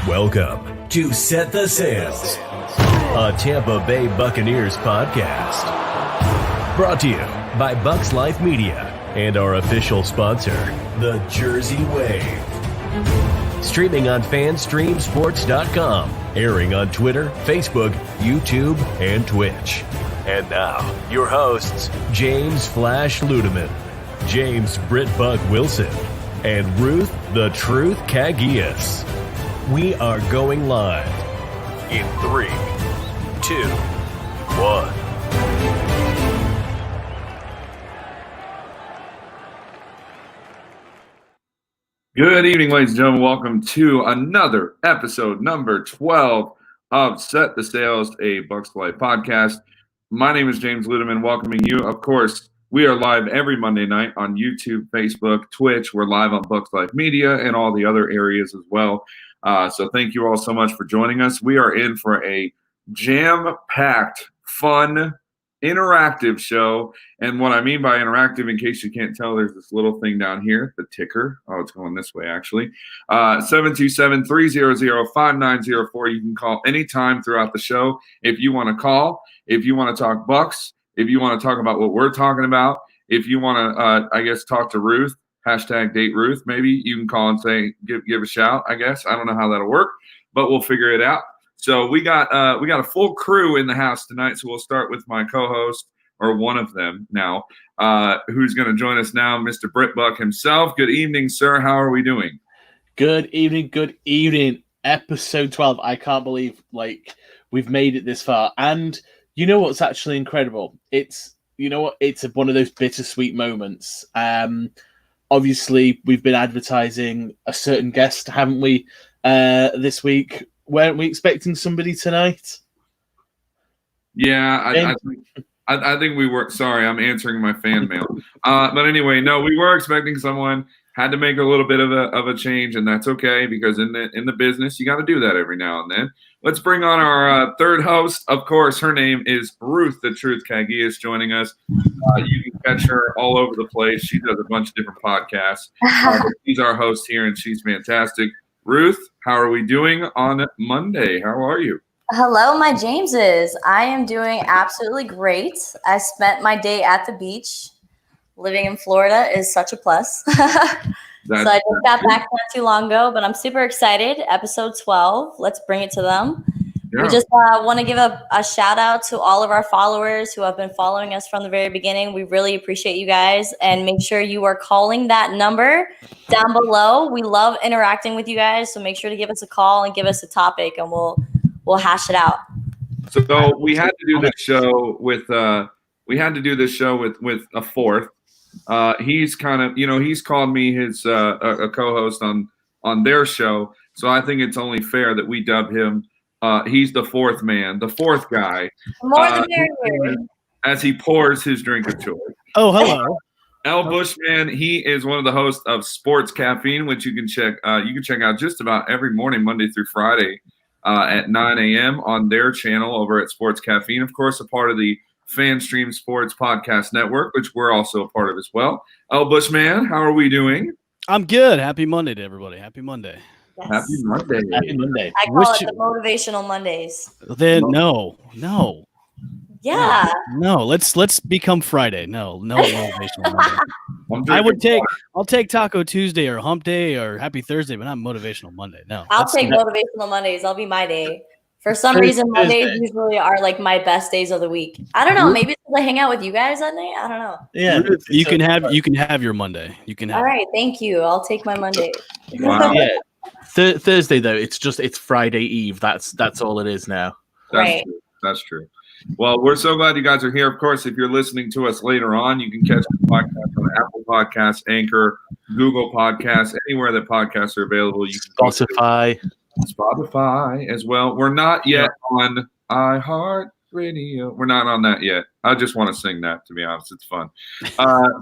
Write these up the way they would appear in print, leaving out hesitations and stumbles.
Welcome to Set the Sails, a Tampa Bay Buccaneers podcast. Brought to you by Bucs Life Media and our official sponsor, the Jersey Wave. Streaming on FanStreamSports.com, airing on Twitter, Facebook, YouTube, and Twitch. And now, your hosts, James Flash Ludeman, James Britbuck Wilson, and Ruth the Truth Cagias. We are going live in 3, 2, 1. Good evening, ladies and gentlemen. Welcome to another episode, number 12 of Set the Sails, a Bucs Life podcast. My name is James Ludeman, welcoming you. Of course, we are live every Monday night on YouTube, Facebook, Twitch. We're live on Bucs Life Media and all the other areas as well. So thank you all so much for joining us. We are in for a jam-packed, fun, interactive show. And what I mean by interactive, in case you can't tell, there's this little thing down here, the ticker. Oh, it's going this way, actually. 727-300-5904. You can call anytime throughout the show if you want to call, if you want to talk Bucs, if you want to talk about what we're talking about, if you want to, talk to Ruth. Hashtag date Ruth. Maybe you can call and say, give a shout, I guess. I don't know how that'll work, but we'll figure it out. So we got a full crew in the house tonight. So we'll start with my co-host, or one of them now, who's going to join us now, Mr. Britbuck himself. Good evening, sir. How are we doing? Good evening. Episode 12. I can't believe we've made it this far. And you know what's actually incredible? It's one of those bittersweet moments. Obviously, we've been advertising a certain guest, haven't we, this week? Weren't we expecting somebody tonight? Yeah, I think we were. Sorry, I'm answering my fan mail. But anyway, no, we were expecting someone. Had to make a little bit of a change, and that's okay because in the business, you got to do that every now and then. Let's bring on our third host. Of course, her name is Ruth the Truth Cagias, joining us. You can catch her all over the place. She does a bunch of different podcasts. She's our host here, and she's fantastic. Ruth, how are we doing on Monday? How are you? Hello, my Jameses. I am doing absolutely great. I spent my day at the beach. Living in Florida is such a plus. So I just got back not too long ago, but I'm super excited. Episode 12. Let's bring it to them. Yeah. We just want to give a shout out to all of our followers who have been following us from the very beginning. We really appreciate you guys, and make sure you are calling that number down below. We love interacting with you guys, so make sure to give us a call and give us a topic, and we'll hash it out. So we had to do this show with a fourth. He's kind of, he's called me his a co-host on their show, so I think it's only fair that we dub him. He's the fourth man, the fourth guy. More than merrier. As he pours his drink of choice. Oh, hello. L. Bushman, he is one of the hosts of Sports Caffeine, which you can check out just about every morning, Monday through Friday, at 9 a.m. on their channel over at Sports Caffeine. Of course, a part of the FanStream Sports Podcast Network, which we're also a part of as well. L. Bushman, how are we doing? I'm good. Happy Monday to everybody. Happy Monday. Yes. Happy Monday. Happy Monday. I call it the Motivational Mondays. Then no. Yeah. No, let's become Friday. No motivational Monday. I'll take Taco Tuesday or Hump Day or Happy Thursday, but not Motivational Monday. No. I'll take Motivational Mondays. I'll be my day. For some reason, Mondays usually are my best days of the week. I don't know. Maybe it's because I hang out with you guys that night. I don't know. Yeah, you can have your Monday. You can have. All right, thank you. I'll take my Monday. Wow. Yeah. Thursday though, it's Friday Eve. That's all it is now. That's true. Well, we're so glad you guys are here. Of course, if you're listening to us later on, you can catch the podcast on Apple Podcasts, Anchor, Google Podcasts, anywhere that podcasts are available. You can Spotify as well. We're not yet on iHeartRadio. We're not on that yet. I just want to sing that, to be honest. It's fun.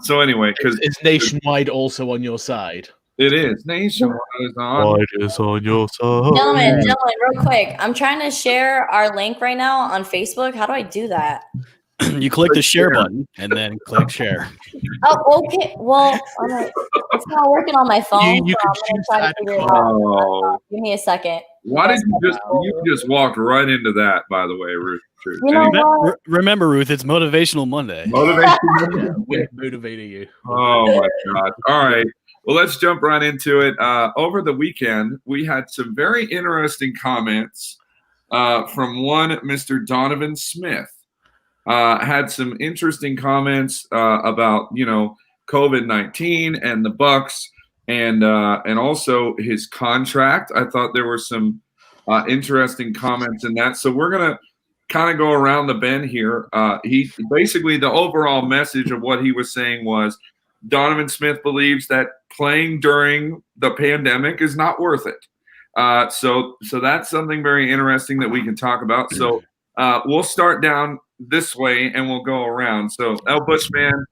So anyway, because it's nationwide also on your side. It is. Nationwide is on your side. Gentlemen, real quick. I'm trying to share our link right now on Facebook. How do I do that? You click the share button and then click share. Oh, okay. Well, it's not working on my phone. You so can I'm gonna try to figure it out. Give me a second. Why did you just walked right into that, by the way, Ruth? Remember, Ruth, it's Motivational Monday. We're motivating you. Oh, my God. All right. Well, let's jump right into it. Over the weekend, we had some very interesting comments from one Mr. Donovan Smith. Had some interesting comments about, COVID-19 and the Bucs and also his contract. I thought there were some interesting comments in that. So we're going to kind of go around the bend here. He basically, the overall message of what he was saying was Donovan Smith believes that playing during the pandemic is not worth it. So that's something very interesting that we can talk about. So we'll start down this way and we'll go around. So El Bushman,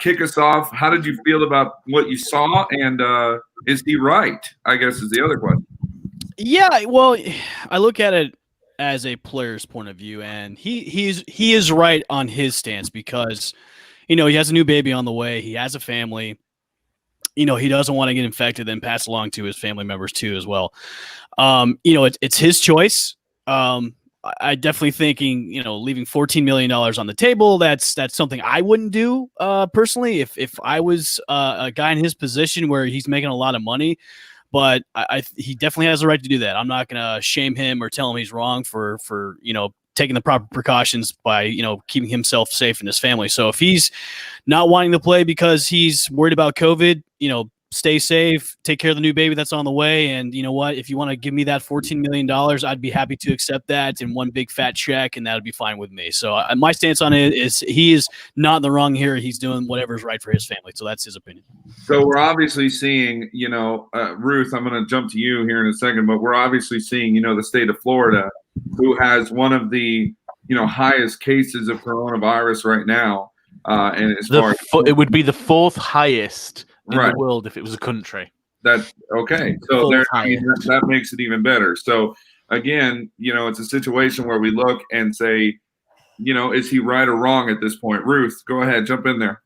kick us off. How did you feel about what you saw? And is he right? I guess is the other question. Yeah, well, I look at it as a player's point of view, and he is right on his stance because, he has a new baby on the way. He has a family. He doesn't want to get infected and pass along to his family members too as well. It's his choice. I definitely thinking, leaving $14 million on the table. That's something I wouldn't do personally if I was a guy in his position where he's making a lot of money. But he definitely has the right to do that. I'm not going to shame him or tell him he's wrong for taking the proper precautions by keeping himself safe and his family. So if he's not wanting to play because he's worried about COVID, stay safe, take care of the new baby that's on the way. And you know what? If you want to give me that $14 million, I'd be happy to accept that in one big fat check, and that would be fine with me. So my stance on it is he is not in the wrong here. He's doing whatever's right for his family. So that's his opinion. So we're obviously seeing, Ruth, I'm going to jump to you here in a second, but we're obviously seeing, the state of Florida, who has one of the, highest cases of coronavirus right now. And as far as it would be the fourth highest in right. the world if it was a country. That's okay. So that makes it even better. So again, it's a situation where we look and say, is he right or wrong at this point? Ruth, go ahead, jump in there.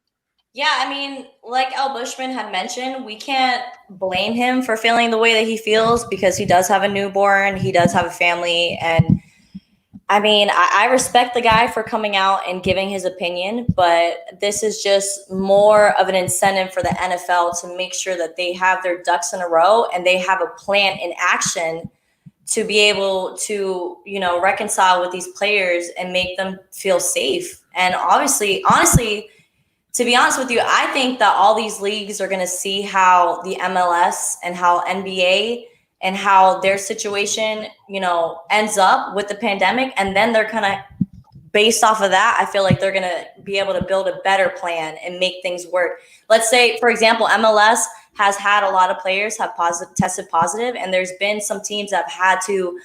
Yeah, I mean, like El Bushman had mentioned, we can't blame him for feeling the way that he feels because he does have a newborn, he does have a family, and I mean, I respect the guy for coming out and giving his opinion, but this is just more of an incentive for the NFL to make sure that they have their ducks in a row and they have a plan in action to be able to, reconcile with these players and make them feel safe. And honestly, to be honest with you, I think that all these leagues are going to see how the MLS and how NBA and how their situation, ends up with the pandemic. And then they're kind of based off of that. I feel like they're going to be able to build a better plan and make things work. Let's say, for example, MLS has had a lot of players have tested positive, and there's been some teams that have had to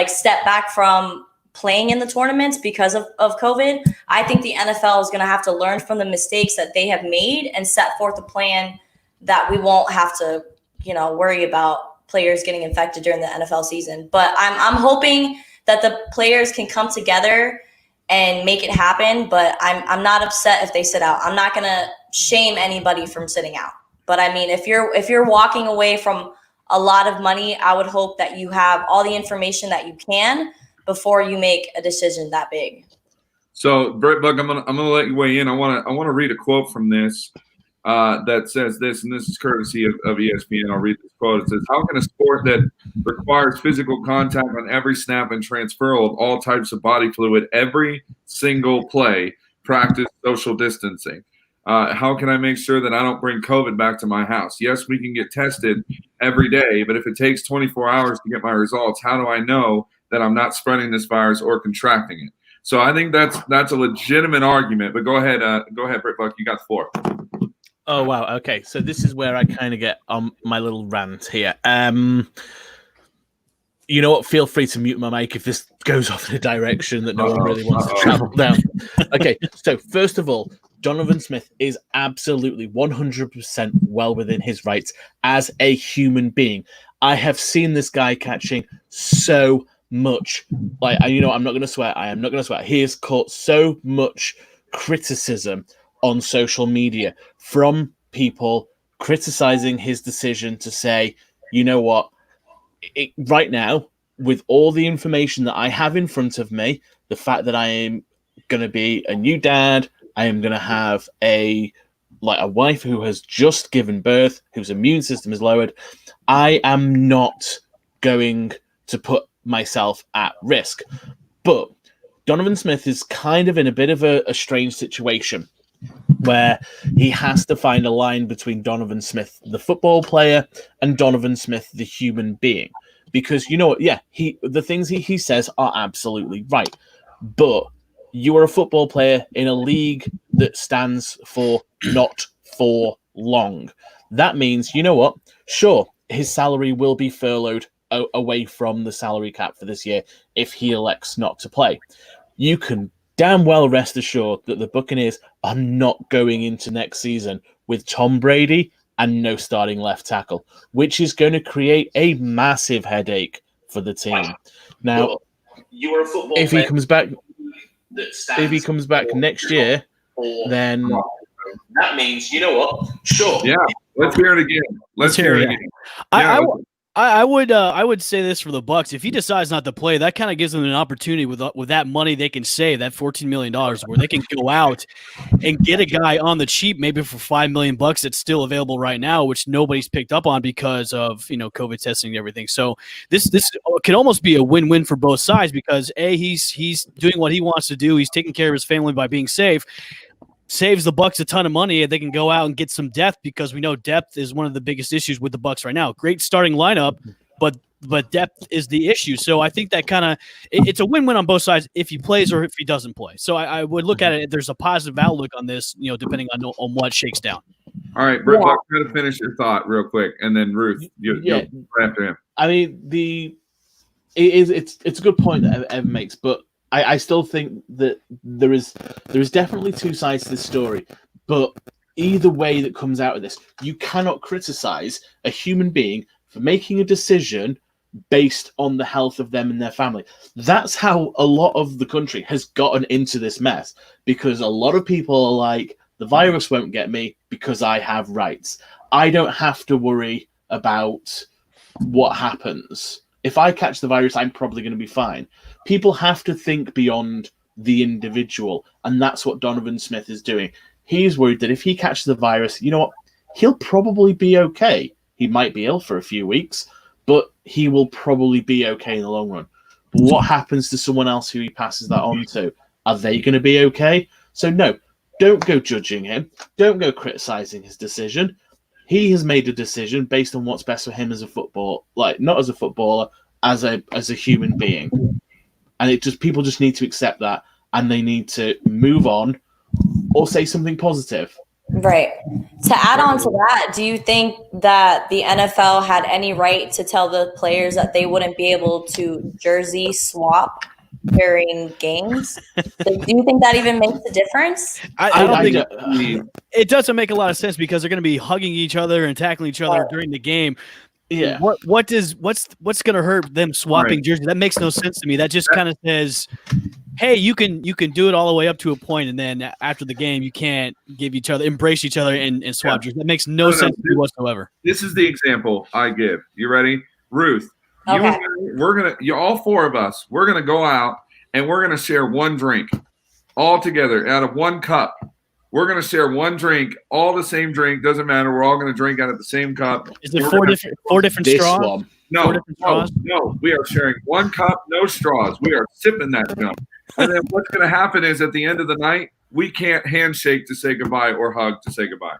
step back from playing in the tournaments because of COVID. I think the NFL is going to have to learn from the mistakes that they have made and set forth a plan that we won't have to, worry about players getting infected during the NFL season. But I'm hoping that the players can come together and make it happen. But I'm not upset if they sit out. I'm not going to shame anybody from sitting out. But I mean, if you're walking away from a lot of money, I would hope that you have all the information that you can before you make a decision that big. So, Brett Buck, I'm gonna let you weigh in. I want to read a quote from this that says this, and this is courtesy of ESPN. I'll read this quote. It says, "How can a sport that requires physical contact on every snap and transfer of all types of body fluid every single play practice social distancing? How can I make sure that I don't bring COVID back to my house? Yes, we can get tested every day, but if it takes 24 hours to get my results, how do I know that I'm not spreading this virus or contracting it?" So I think that's a legitimate argument. But go ahead, Britt Buck. You got the floor. Oh wow. Okay, so this is where I kind of get on my little rant here. You know what? Feel free to mute my mic if this goes off in a direction that no one really wants to travel down. Okay, so first of all, Donovan Smith is absolutely 100% well within his rights as a human being. I have seen this guy catching so much. I'm not going to swear. I am not going to swear. He has caught so much criticism on social media from people criticizing his decision to say, you know what, right now, with all the information that I have in front of me, the fact that I am going to be a new dad, I am going to have a wife who has just given birth, whose immune system is lowered, I am not going to put myself at risk. But Donovan Smith is kind of in a bit of a strange situation where he has to find a line between Donovan Smith, the football player, and Donovan Smith, the human being. Because you know what? Yeah, the things he says are absolutely right. But you are a football player in a league that stands for not for long. That means, you know what? Sure, his salary will be furloughed away from the salary cap for this year if he elects not to play. You can damn well rest assured that the Buccaneers are not going into next season with Tom Brady and no starting left tackle, which is going to create a massive headache for the team. Now, if he comes back next year, then that means, you know what? Sure. Yeah, let's hear it again. Let's hear it again. I would say this for the Bucs. If he decides not to play, that kind of gives them an opportunity with that money they can save, that $14 million, where they can go out and get a guy on the cheap, maybe for $5 million that's still available right now, which nobody's picked up on because of COVID testing and everything. So this could almost be a win-win for both sides because he's doing what he wants to do. He's taking care of his family by being safe. Saves the Bucs a ton of money, and they can go out and get some depth because we know depth is one of the biggest issues with the Bucs right now. Great starting lineup, but depth is the issue. So I think that kind of it's a win-win on both sides if he plays or if he doesn't play. So I would look at it. There's a positive outlook on this, depending on what shakes down. All right, Brett, I'll try to finish your thought real quick, and then Ruth, you'll after him. I mean, it's a good point that Evan makes, but I still think that there is definitely two sides to this story, but either way that comes out of this, you cannot criticize a human being for making a decision based on the health of them and their family. That's how a lot of the country has gotten into this mess, because a lot of people are like, the virus won't get me because I have rights. I don't have to worry about what happens. If I catch the virus, I'm probably going to be fine. People have to think beyond the individual, and that's what Donovan Smith is doing. He's worried that if he catches the virus, you know what? He'll probably be okay. He might be ill for a few weeks, but he will probably be okay in the long run. But what happens to someone else who he passes that on to? Are they going to be okay? So no, don't go judging him. Don't go criticizing his decision. He has made a decision based on what's best for him as a football, not as a footballer, as a human being. And people just need to accept that, and they need to move on or say something positive. Right. To add on to that, do you think that the NFL had any right to tell the players that they wouldn't be able to jersey swap during games? Do you think that even makes a difference? I don't think it doesn't make a lot of sense because they're going to be hugging each other and tackling each other during the game. Yeah. What's going to hurt them swapping jerseys? That makes no sense to me. That just kind of says, hey, you can do it all the way up to a point, and then after the game, you can't embrace each other and swap jerseys. That makes no sense to me whatsoever. This is the example I give. You ready? Ruth, okay. all four of us, we're going to go out and we're going to share one drink all together out of one cup. We're going to share one drink, all the same drink. Doesn't matter. We're all going to drink out of the same cup. Is it four different straws? No. We are sharing one cup, no straws. We are sipping that junk. And then what's going to happen is at the end of the night, we can't handshake to say goodbye or hug to say goodbye.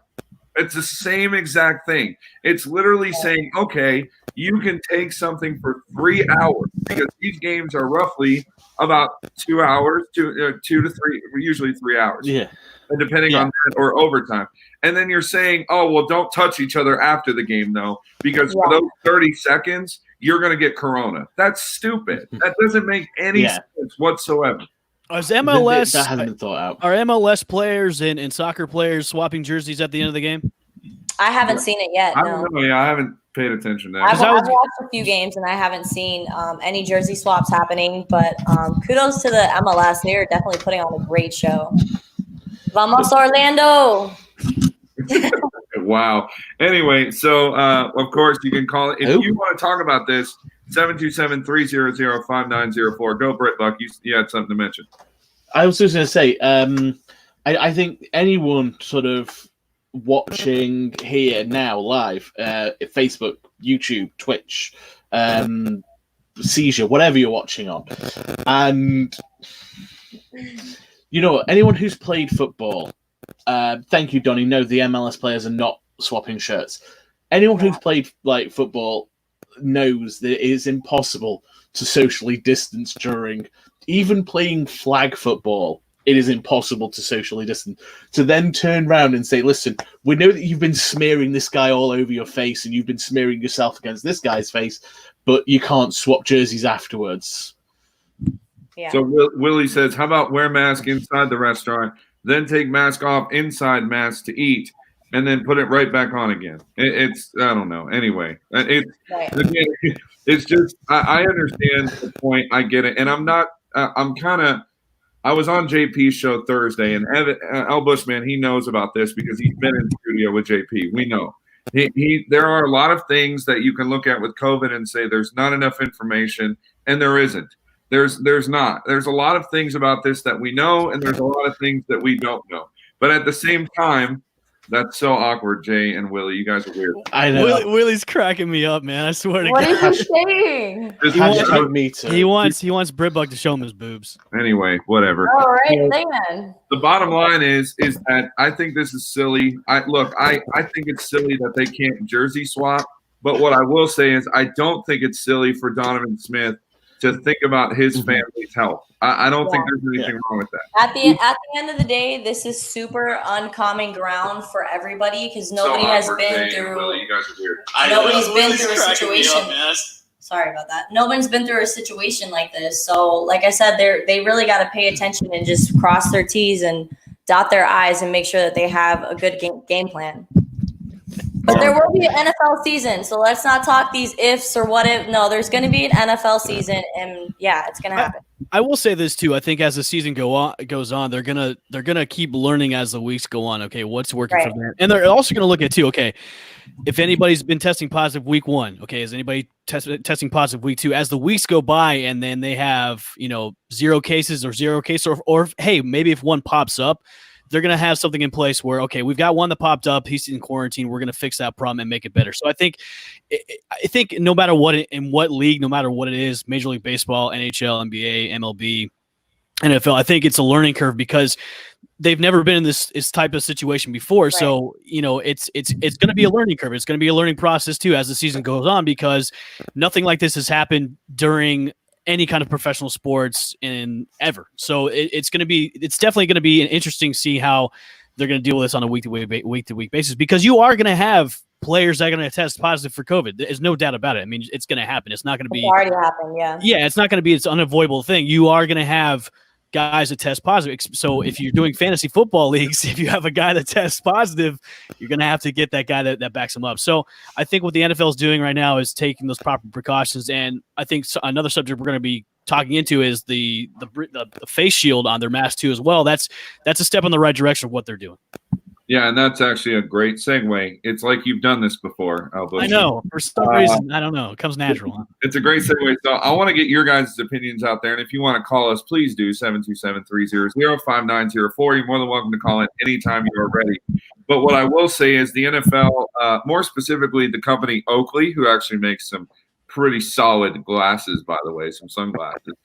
It's the same exact thing. It's literally saying, okay, you can take something for 3 hours because these games are roughly about 2 hours, 2 to 3, usually 3 hours. Yeah. And depending on that or overtime. And then you're saying, oh, well, don't touch each other after the game, though, because for those 30 seconds, you're going to get corona. That's stupid. That doesn't make any sense whatsoever. Is MLS that hasn't been thought out? Are MLS players and soccer players swapping jerseys at the end of the game? I haven't seen it yet. I don't know. Yeah, I haven't paid attention to that. I've watched a few games and I haven't seen any jersey swaps happening. But kudos to the MLS. They are definitely putting on a great show. Vamos Orlando! Wow. Anyway, so of course you can call it if you want to talk about this. 727-300-5904. Go, Britt Buck. You had something to mention. I was just going to say, I think anyone sort of watching here now live, Facebook, YouTube, Twitch, Seizure, whatever you're watching on, and anyone who's played football, thank you, Donnie. No, the MLS players are not swapping shirts. Anyone who's played football knows that it is impossible to socially distance during even playing flag football. It is impossible to socially distance. To then turn around and say, listen, we know that you've been smearing this guy all over your face and you've been smearing yourself against this guy's face, but you can't swap jerseys afterwards. Yeah. So Willie says, how about wear mask inside the restaurant, then take mask off inside mask to eat, and then put it right back on again? It's I don't know. Anyway, it's just I understand the point. I get it. And I'm not I was on JP's show Thursday, and El Bushman, he knows about this because he's been in the studio with JP. We know. There are a lot of things that you can look at with COVID and say there's not enough information, and there isn't. There's not. There's a lot of things about this that we know, and there's a lot of things that we don't know. But at the same time, that's so awkward, Jay and Willie. You guys are weird. I know. Willie's cracking me up, man. I swear to What God. are you saying? Me too. He wants Britbuck to show him his boobs. Anyway, whatever. All right, then. The bottom line is that I think this is silly. I think it's silly that they can't jersey swap. But what I will say is I don't think it's silly for Donovan Smith to think about his family's health. I don't think there's anything wrong with that. At the end of the day, this is super uncommon ground for everybody because nobody has been through. Willie, you guys are weird. Nobody's been through a situation. Sorry about that. Nobody's been through a situation like this. So, like I said, they really got to pay attention and just cross their T's and dot their I's and make sure that they have a good game plan. But there will be an NFL season, so let's not talk these ifs or what if. No, there's going to be an NFL season, and yeah, it's going to happen. I will say this too. I think as the season goes on, they're gonna keep learning as the weeks go on. Okay, what's working for them, and they're also gonna look at too. Okay, if anybody's been testing positive week 1, okay, is anybody testing positive week 2? As the weeks go by, and then they have 0 cases or hey, maybe if one pops up, they're going to have something in place where, okay, we've got one that popped up. He's in quarantine. We're going to fix that problem and make it better. So I think no matter what, in what league, no matter what it is, Major League Baseball, NHL, NBA, MLB, NFL, I think it's a learning curve because they've never been in this type of situation before. Right. So, it's going to be a learning curve. It's going to be a learning process too, as the season goes on, because nothing like this has happened during any kind of professional sports in ever. So it's definitely going to be interesting to see how they're going to deal with this on a week to week basis, because you are going to have players that are going to test positive for COVID. There's no doubt about it. I mean, it's going to happen. It's not going to be. It's already happened. Yeah. Yeah. It's not going to be this unavoidable thing. You are going to have guys that test positive. So if you're doing fantasy football leagues, if you have a guy that tests positive, you're going to have to get that guy that backs him up. So I think what the NFL is doing right now is taking those proper precautions. And I think another subject we're going to be talking into is the face shield on their mask too as well. That's a step in the right direction of what they're doing. Yeah, and that's actually a great segue. It's like you've done this before, Albus. I know. For some reason, I don't know. It comes natural. It's a great segue. So I want to get your guys' opinions out there. And if you want to call us, please do, 727-300-5904. You're more than welcome to call in anytime you are ready. But what I will say is the NFL, more specifically the company Oakley, who actually makes some pretty solid glasses, by the way, some sunglasses,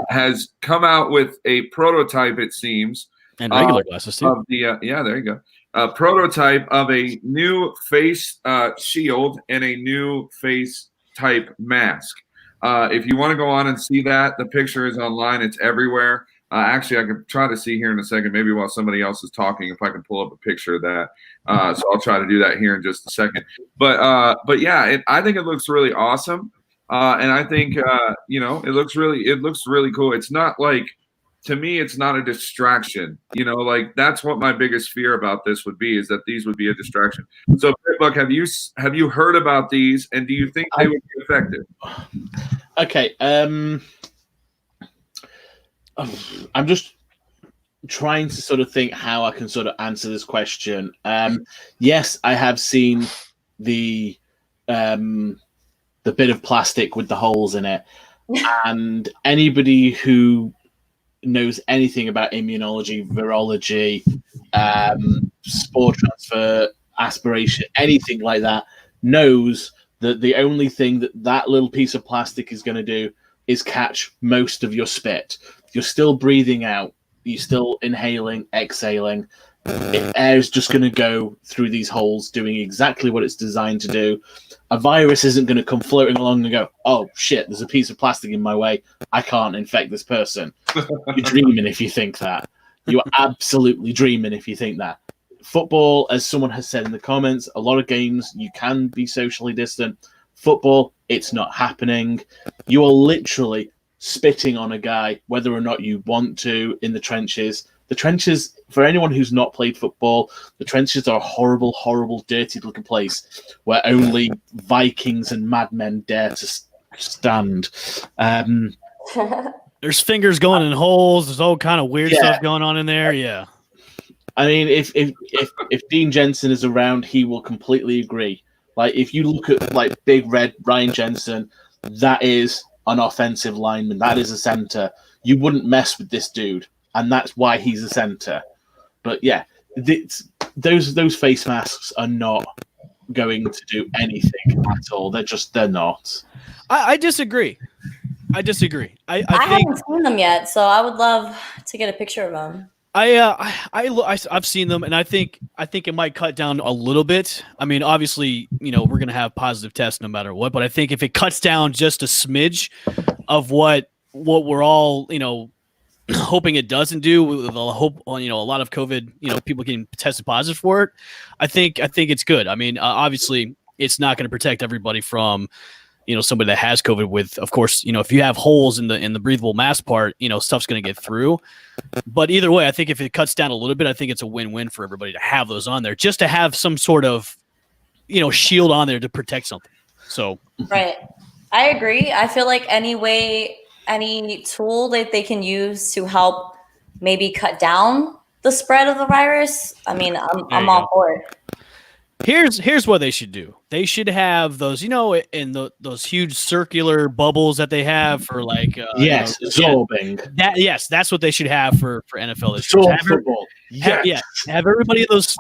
has come out with a prototype, it seems, and regular glasses too. Of the there you go. A prototype of a new face shield and a new face type mask. If you want to go on and see that, the picture is online. It's everywhere. Actually, I can try to see here in a second, maybe while somebody else is talking, if I can pull up a picture of that. So I'll try to do that here in just a second. But yeah, I think it looks really awesome. And I think it looks really cool. It's not like, to me, it's not a distraction. Like that's what my biggest fear about this would be, is that these would be a distraction. So, Buck, have you heard about these, and do you think they would be effective? Okay. I'm just trying to sort of think how I can sort of answer this question. Yes, I have seen the the bit of plastic with the holes in it. And anybody who knows anything about immunology, virology, spore transfer, aspiration, anything like that, knows that the only thing that little piece of plastic is going to do is catch most of your spit. You're still breathing out. You're still inhaling, exhaling. Air is just going to go through these holes doing exactly what it's designed to do. A virus isn't going to come floating along and go, oh, shit, there's a piece of plastic in my way. I can't infect this person. You're dreaming if you think that. You're absolutely dreaming if you think that. Football, as someone has said in the comments, a lot of games you can be socially distant. Football, it's not happening. You are literally spitting on a guy, whether or not you want to, in the trenches. The trenches, for anyone who's not played football, the trenches are a horrible, horrible, dirty-looking place where only Vikings and madmen dare to stand. There's fingers going in holes. There's all kind of weird stuff going on in there. Yeah. I mean, if Dean Jensen is around, he will completely agree. Like, if you look at like Big Red Ryan Jensen, that is an offensive lineman. That is a center. You wouldn't mess with this dude, and that's why he's a center. But yeah, those face masks are not going to do anything at all. They're not. I disagree. I think, haven't seen them yet, so I would love to get a picture of them. I've seen them, and I think it might cut down a little bit. I mean, obviously, we're gonna have positive tests no matter what, but I think if it cuts down just a smidge of what we're all hoping it doesn't do, with a hope on a lot of COVID, people getting tested positive for it, I think it's good. I mean, obviously, it's not going to protect everybody from somebody that has COVID with, of course, if you have holes in the breathable mask part, stuff's going to get through. But either way, I think if it cuts down a little bit, I think it's a win-win for everybody to have those on there, just to have some sort of, shield on there to protect something. So, right. I agree. I feel like any tool that they can use to help maybe cut down the spread of the virus, I mean, I'm all for it. Here's what they should do. They should have those, in those huge circular bubbles that they have for like absorbing. That's what they should have for NFL this year. Have everybody in those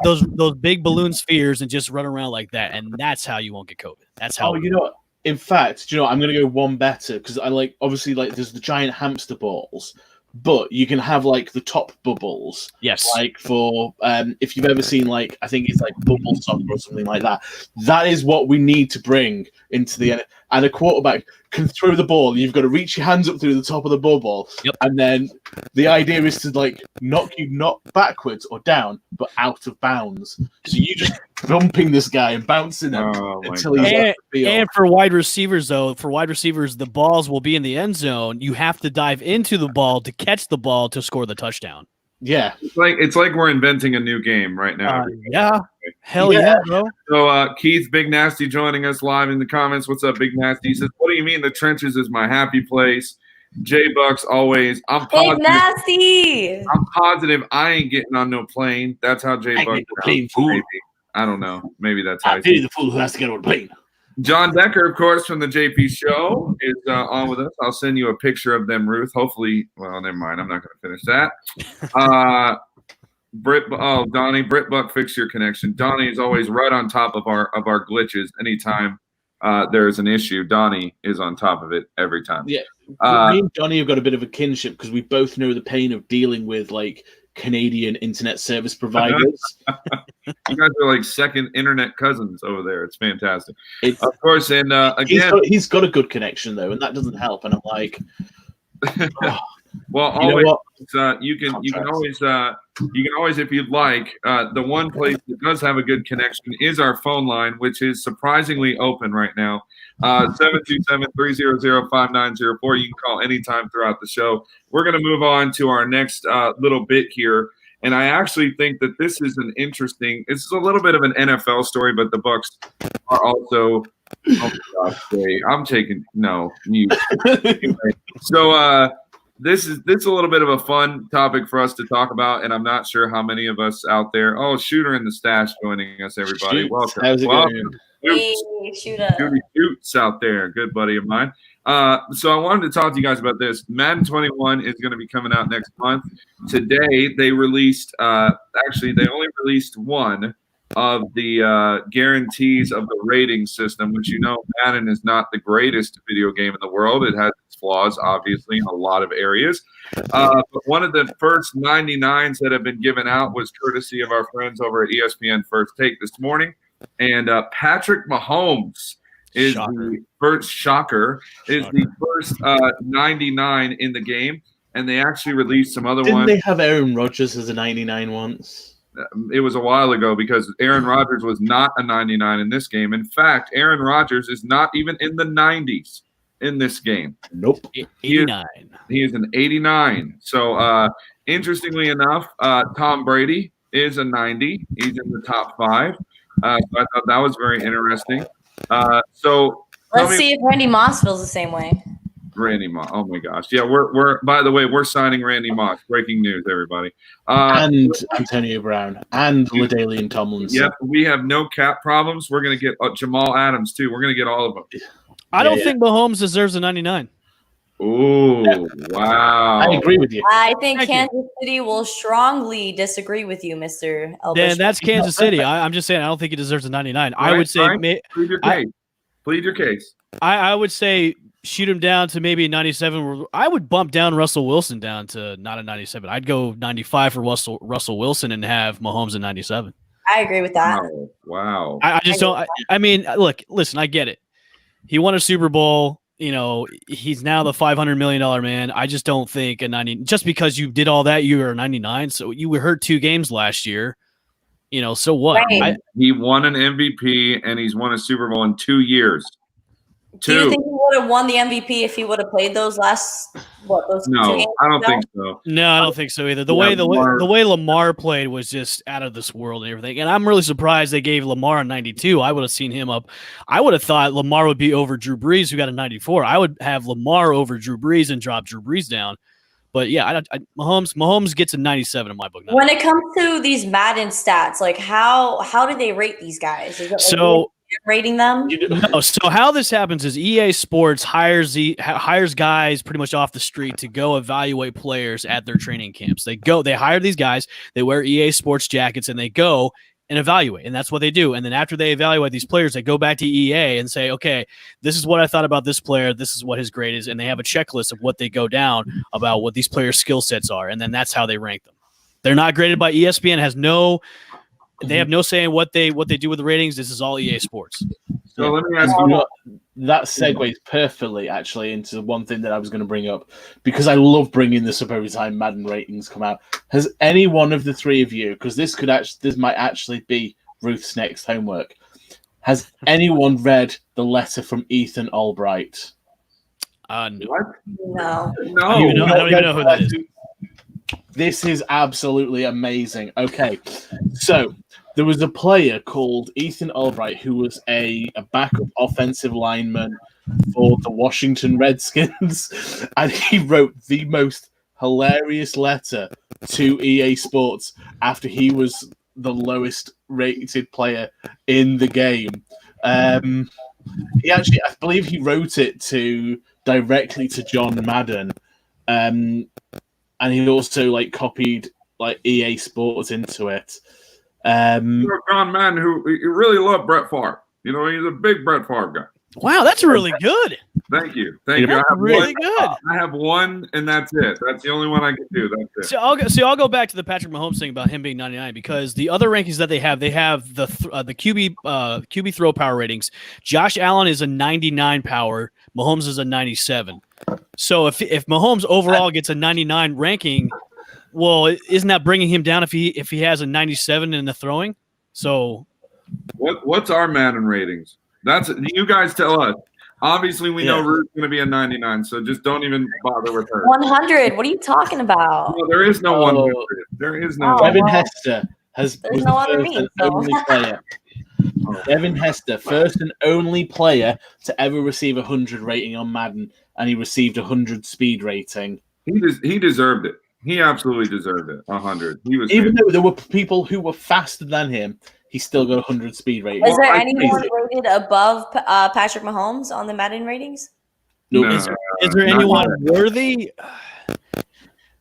big balloon spheres and just run around like that, and that's how you won't get COVID. That's how. Oh, you know what? In fact, I'm going to go one better because I obviously there's the giant hamster balls. But you can have like the top bubbles. Yes. Like for if you've ever seen I think it's like bubble soccer or something like that. That is what we need to bring into the and a quarterback can throw the ball. You've got to reach your hands up through the top of the bubble. Yep. And then the idea is to knock you not backwards or down, but out of bounds. So you just bumping this guy and bouncing him until he's off the field. And for wide receivers, the balls will be in the end zone. You have to dive into the ball to catch the ball to score the touchdown. Yeah. It's like we're inventing a new game right now. Yeah. Hell yeah, bro. So Keith Big Nasty joining us live in the comments. What's up, Big Nasty? He says, what do you mean the trenches is my happy place? J-Bucks always. I'm positive. Big Nasty. I'm positive I ain't getting on no plane. That's how J-Bucks sounds. I don't know. Maybe that's how I pity the fool who has to get on a plane. John Decker, of course, from the JP Show, is on with us. I'll send you a picture of them, Ruth. Hopefully, well, never mind. I'm not going to finish that. Donnie, Brit Buck, fix your connection. Donnie is always right on top of our glitches. Anytime there's an issue, Donnie is on top of it every time. Yeah, me and Donnie have got a bit of a kinship because we both know the pain of dealing with Canadian internet service providers. You guys are like second internet cousins over there. It's fantastic. Of course, and again, he's got a good connection though, and that doesn't help. And I'm like, well, always you can always if you'd like. The one place that does have a good connection is our phone line, which is surprisingly open right now. 727-300-5904. You can call anytime throughout the show. We're going to move on to our next little bit here. And I actually think that this is it's a little bit of an NFL story, but the Bucs are also, I'm taking, mute. So this is a little bit of a fun topic for us to talk about. And I'm not sure how many of us out there, Shooter in the Stash joining us, everybody. Welcome. Shoots out there, good buddy of mine. So I wanted to talk to you guys about this. Madden 21 is going to be coming out next month. Today they released, actually they only released one of the guarantees of the rating system, which Madden is not the greatest video game in the world. It has its flaws, obviously, in a lot of areas. But one of the first 99s that have been given out was courtesy of our friends over at ESPN First Take this morning. And Patrick Mahomes is the first 99 in the game. And they actually released some other ones. Didn't they have Aaron Rodgers as a 99 once? It was a while ago because Aaron Rodgers was not a 99 in this game. In fact, Aaron Rodgers is not even in the 90s in this game. Nope. 89. He is an 89. So, interestingly enough, Tom Brady is a 90. He's in the top 5. So I thought that was very interesting. So let's see if Randy Moss feels the same way. Randy Moss. Oh my gosh. Yeah, we're by the way, we're signing Randy Moss. Breaking news, everybody. And Antonio Brown and LaDainian Tomlinson. Yep, we have no cap problems. We're gonna get Jamal Adams too. We're gonna get all of them. I don't think Mahomes deserves a 99. Oh, wow. I agree with you. I think Kansas City will strongly disagree with you, Mr. Elbush. Then that's Kansas City. I'm just saying I don't think he deserves a 99. I would say plead your case. Plead your case. I would say shoot him down to maybe a 97. I would bump down Russell Wilson down to not a 97. I'd go 95 for Russell Wilson and have Mahomes at 97. I agree with that. Wow. I just don't. I mean, listen, I get it. He won a Super Bowl. He's now the $500 million man. I just don't think a 90. Just because you did all that, you were a 99. So you were hurt 2 games last year. So what? Right. He won an MVP and he's won a Super Bowl in 2 years. Do you think he would have won the MVP if he would have played those last those 2 games? I don't think so. No, I don't think so either. The way Lamar played was just out of this world and everything. And I'm really surprised they gave Lamar a 92. I would have seen him up. I would have thought Lamar would be over Drew Brees, who got a 94. I would have Lamar over Drew Brees and drop Drew Brees down. But yeah, Mahomes gets a 97 in my book. When it comes to these Madden stats, like how do they rate these guys? Is it like rating them? No. So how this happens is EA Sports hires guys pretty much off the street to go evaluate players at their training camps. They hire these guys, they wear EA Sports jackets, and they go and evaluate. And that's what they do. And then after they evaluate these players, they go back to EA and say, okay, this is what I thought about this player. This is what his grade is. And they have a checklist of what they go down about what these players' skill sets are. And then that's how they rank them. They're not graded by ESPN. They have no say in what they do with the ratings. This is all EA Sports. So let me ask you. That segues perfectly, actually, into one thing that I was going to bring up, because I love bringing this up every time Madden ratings come out. Has any one of the three of you, because this might actually be Ruth's next homework, has anyone read the letter from Ethan Albright? What? No. I don't even know who that is. This is absolutely amazing. Okay, so there was a player called Ethan Albright who was a backup offensive lineman for the Washington Redskins, and he wrote the most hilarious letter to EA Sports after he was the lowest rated player in the game. He actually, I believe he wrote it directly to John Madden. And he also copied EA Sports into it. John Madden, who really loved Brett Favre. He's a big Brett Favre guy. Wow, that's really good. Thank you. I have really good. I have one, and that's it. That's the only one I can do. That's it. So I'll go back to the Patrick Mahomes thing about him being 99, because the other rankings that they have the QB throw power ratings. Josh Allen is a 99 power. Mahomes is a 97. So if Mahomes overall gets a 99 ranking, well, isn't that bringing him down if he has a 97 in the throwing? So what's our Madden ratings? That's you guys tell us. Obviously, we know Ruth's going to be a 99, so just don't even bother with her. 100. What are you talking about? No, there is no 100. There is no. Devin Hester was There's the no other first me, and so. only player. Devin Hester, first and only player to ever receive 100 rating on Madden, and he received 100 speed rating. He deserved it. He absolutely deserved it. 100. He was Even though there were people who were faster than him, he's still got 100 speed rating. Is there anyone rated above Patrick Mahomes on the Madden ratings? Nope. No, Is there anyone worthy?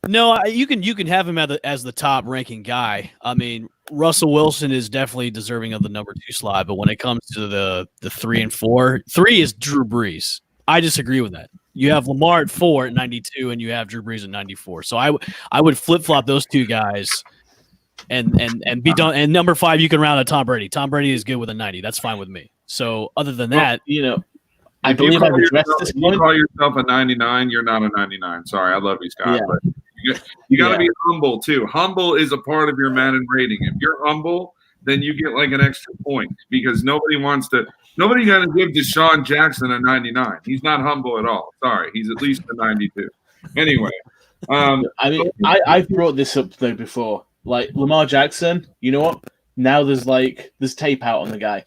No, you can have him as the top ranking guy. I mean, Russell Wilson is definitely deserving of the number 2 slot, but when it comes to the 3 and 4, 3 is Drew Brees. I disagree with that. You have Lamar at 4 at 92, and you have Drew Brees at 94. So I would flip flop those two guys, and be done. And number 5, you can round out Tom Brady. Tom Brady is good with a 90. That's fine with me. So other than that, I believe I've addressed this point. You call yourself a 99, you're not a 99. Sorry, I love you, Scott, but you got to be humble too. Humble is a part of your Madden rating. If you're humble, then you get like an extra point because nobody going to give Deshaun Jackson a 99. He's not humble at all. Sorry, he's at least a 92. Anyway, I've brought this up though before. Like Lamar Jackson, you know what? Now there's tape out on the guy.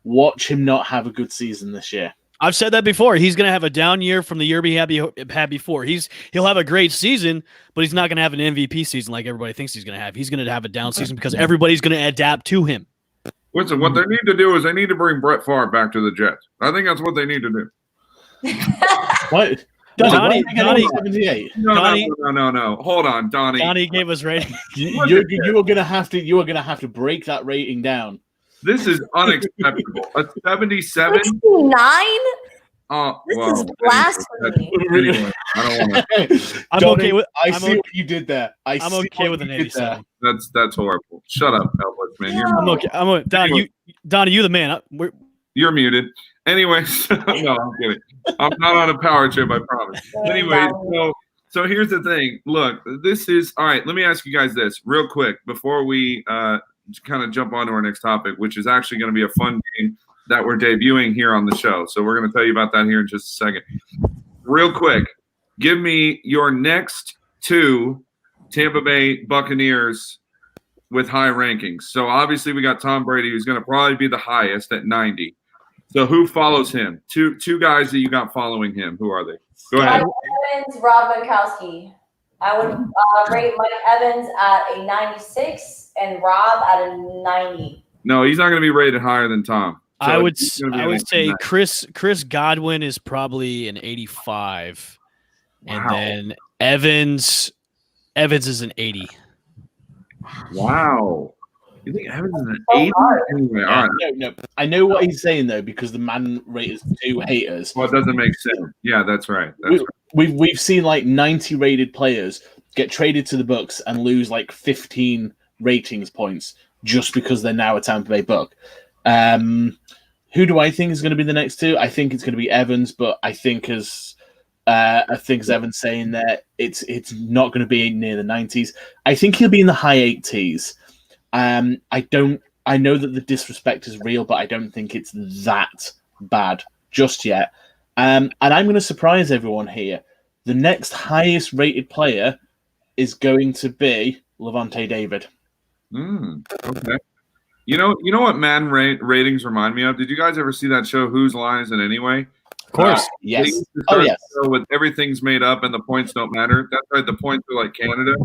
Watch him not have a good season this year. I've said that before. He's going to have a down year from the year he had before. He'll have a great season, but he's not going to have an MVP season like everybody thinks he's going to have. He's going to have a down season because everybody's going to adapt to him. Listen, what they need to do is they need to bring Brett Favre back to the Jets. I think that's what they need to do. What? Donnie, 78. No. Hold on, Donnie. Donnie gave us rating. You are going to have to break that rating down. This is unacceptable. A 77? 69? This is blasphemy. Anyway, I don't want to. I'm Donnie, okay with. I see what you did there. I'm okay with an 87. That's horrible. Shut up, Elvis, man. No. I'm okay. Donnie, you're the man. You're muted. Anyway, no, I'm kidding. I'm not on a power trip, I promise. Anyway, so here's the thing. Look, this is all right. Let me ask you guys this real quick before we kind of jump on to our next topic, which is actually going to be a fun game that we're debuting here on the show. So we're going to tell you about that here in just a second. Real quick, give me your next 2 Tampa Bay Buccaneers with high rankings. So obviously we got Tom Brady, who's going to probably be the highest at 90. So who follows him? Two guys that you got following him. Who are they? Go ahead. Mike Evans, Rob Gronkowski. I would rate Mike Evans at a 96 and Rob at a 90. No, he's not going to be rated higher than Tom. So I would say Chris Godwin is probably an 85, and then Evans is an 80. Wow. You think Evans is an 80? Anyway, all right. No. I know what he's saying though because the Madden rate is 2 haters. Well, it doesn't make sense. Yeah, that's right. We've seen 90 rated players get traded to the Bucs and lose 15 ratings points just because they're now a Tampa Bay Buc. Who do I think is going to be the next 2? I think it's going to be Evans, but I think as Evan's saying that it's not going to be near the 90s. I think he'll be in the high 80s. I know that the disrespect is real, but I don't think it's that bad just yet. And I'm going to surprise everyone here. The next highest rated player is going to be Levante David. Okay. You know what Madden ratings remind me of? Did you guys ever see that show, Whose Line Is It Anyway? Of course. Yes. Yes. With everything's made up and the points don't matter. That's right. The points are like Canada.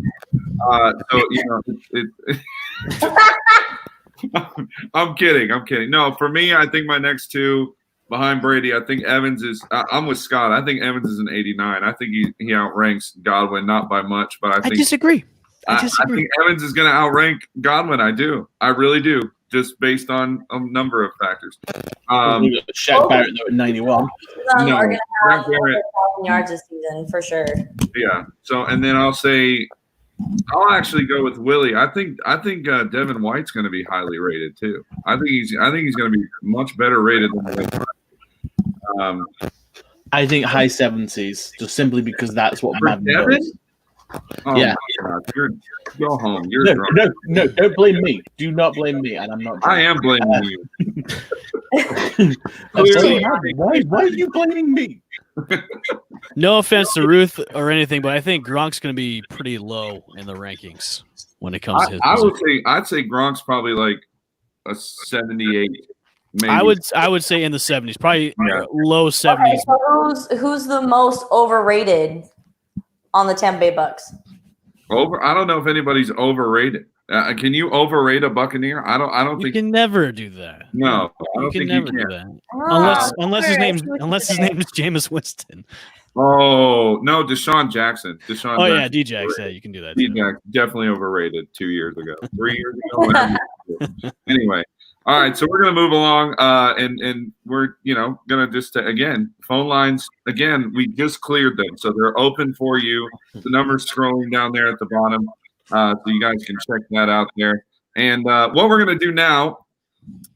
I'm kidding. No, for me, I think my next 2 behind Brady, I think Evans is. I'm with Scott. I think Evans is an 89. I think he outranks Godwin, not by much, but I disagree. I think Evans is going to outrank Godwin. I do. I really do. Just based on a number of factors. Shaq Barrett though at 91. Are going to have 1,000 yards this season for sure. Yeah. So and then I'll actually go with Willie. I think Devin White's going to be highly rated too. I think he's going to be much better rated than Willie. I think high 70s, just simply because that's what Madden does. Oh yeah. Go home. You're drunk. No, don't blame me. Do not blame me, and I'm not drunk. I am blaming you. Why are you blaming me? No offense to Ruth or anything, but I think Gronk's going to be pretty low in the rankings when it comes to his position. I'd say Gronk's probably like a 78. Maybe. I would say in the 70s, probably low 70s. Okay, so who's the most overrated on the Tampa Bay Bucs? I don't know if anybody's overrated. Can you overrate a Buccaneer? I don't You think. can never do that. No, I You don't can think never you do can. that. Unless his name is Jameis Winston. Oh no, Deshaun Jackson. Oh yeah, D-Jax. Yeah, you can do that too. D-Jax definitely overrated 2 years ago, 3 years ago. Whatever. Anyway, all right. So we're gonna move along, and we're gonna just again phone lines again. We just cleared them, so they're open for you. The number's scrolling down there at the bottom, so you guys can check that out there. And what we're gonna do now.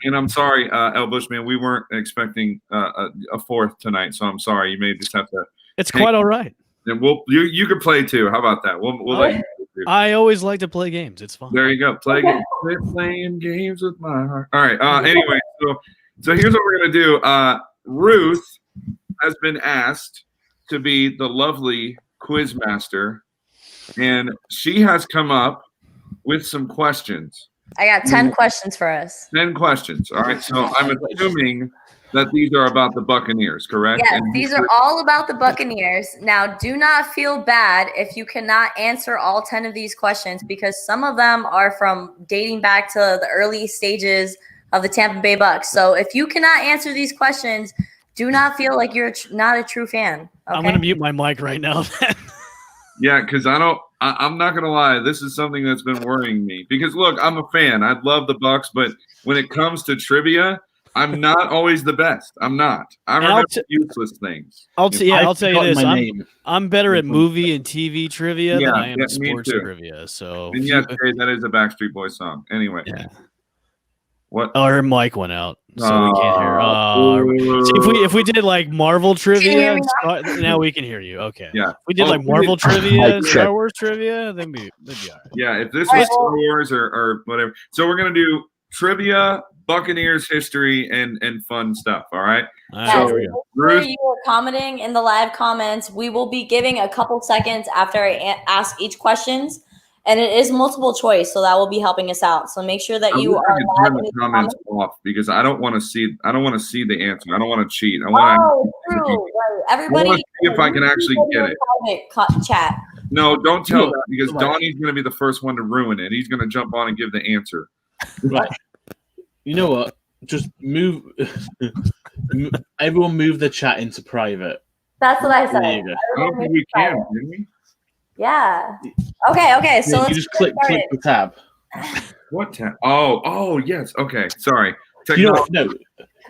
And I'm sorry, El Bushman, we weren't expecting a fourth tonight, so I'm sorry. You may just have to. It's quite all right. And you could play too. How about that? We'll let you do. I always like to play games. It's fun. There you go. Playing games with my heart. All right. Anyway, so here's what we're gonna do. Ruth has been asked to be the lovely quiz master, and she has come up with some questions. I got 10 questions for us. 10 questions. All right. So I'm assuming that these are about the Buccaneers, correct? Yes, these are all about the Buccaneers. Now, do not feel bad if you cannot answer all 10 of these questions, because some of them are from dating back to the early stages of the Tampa Bay Bucs. So if you cannot answer these questions, do not feel like you're not a true fan. Okay? I'm going to mute my mic right now. Yeah, because I'm not gonna lie. This is something that's been worrying me. Because look, I'm a fan. I love the Bucs, but when it comes to trivia, I'm not always the best. I'm not. I remember useless things. I'll tell you this. I'm better at movie and TV trivia than I am at sports trivia. So and yes, that is a Backstreet Boys song. Anyway. Yeah. What? Oh, her mic went out, so we can't hear. See, if we did like Marvel trivia, now we can hear you. Okay. Yeah. If we did like Marvel trivia, Star Wars trivia, then they'd be all right. Yeah. If this was Star Wars or whatever, so we're gonna do trivia, Buccaneers history, and fun stuff. All right. So, Ruth, you are commenting in the live comments. We will be giving a couple seconds after I ask each questions. And it is multiple choice, so that will be helping us out. So make sure that you are turn the comments off, because I don't want to see the answer. I don't want to cheat. I want to. True. Right. Everybody, see if I can actually get it. Chat. No, don't tell that, because Donnie's going to be the first one to ruin it. He's going to jump on and give the answer. Right. You know what? Just move. Everyone move the chat into private. That's what I said. I don't think we can. Can we? Yeah. Okay. So let's you just click the tab. What tab? Oh, yes. Okay. Sorry.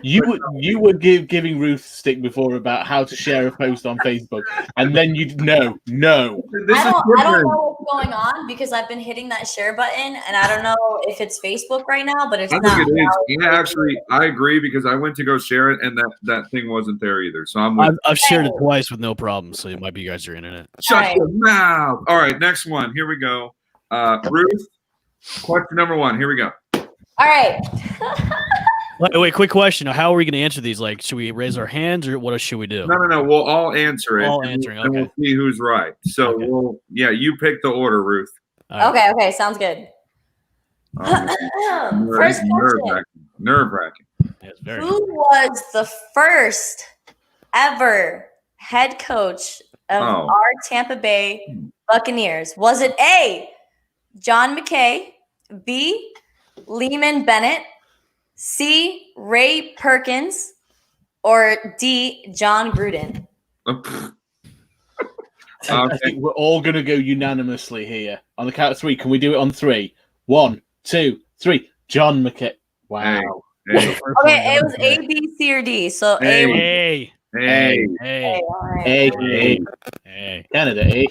You were giving Ruth stick before about how to share a post on Facebook, and then no. I don't know what's going on, because I've been hitting that share button, and I don't know if it's Facebook right now, but it's not. I think it is. Yeah, actually, I agree, because I went to go share it, and that thing wasn't there either. So I've shared it twice with no problem, so it might be you guys are internet. Shut your mouth. All right, next one. Here we go. Ruth, question number 1. Here we go. All right. Wait, quick question. How are we going to answer these? Like, should we raise our hands, or what should we do? No. We'll all answer it. All answering. Okay. And we'll see who's right. So you pick the order, Ruth. Right. Okay. Sounds good. First question. Nerve-wracking. Who was the first ever head coach of our Tampa Bay Buccaneers? Was it A, John McKay, B, Lehman Bennett, C, Ray Perkins, or D, John Gruden? I think we're all going to go unanimously here. On the count of 3, can we do it on 3? 1, 2, 3. John McKay. Wow. Hey. Okay, it was A, B, C, or D. So A. Canada, A.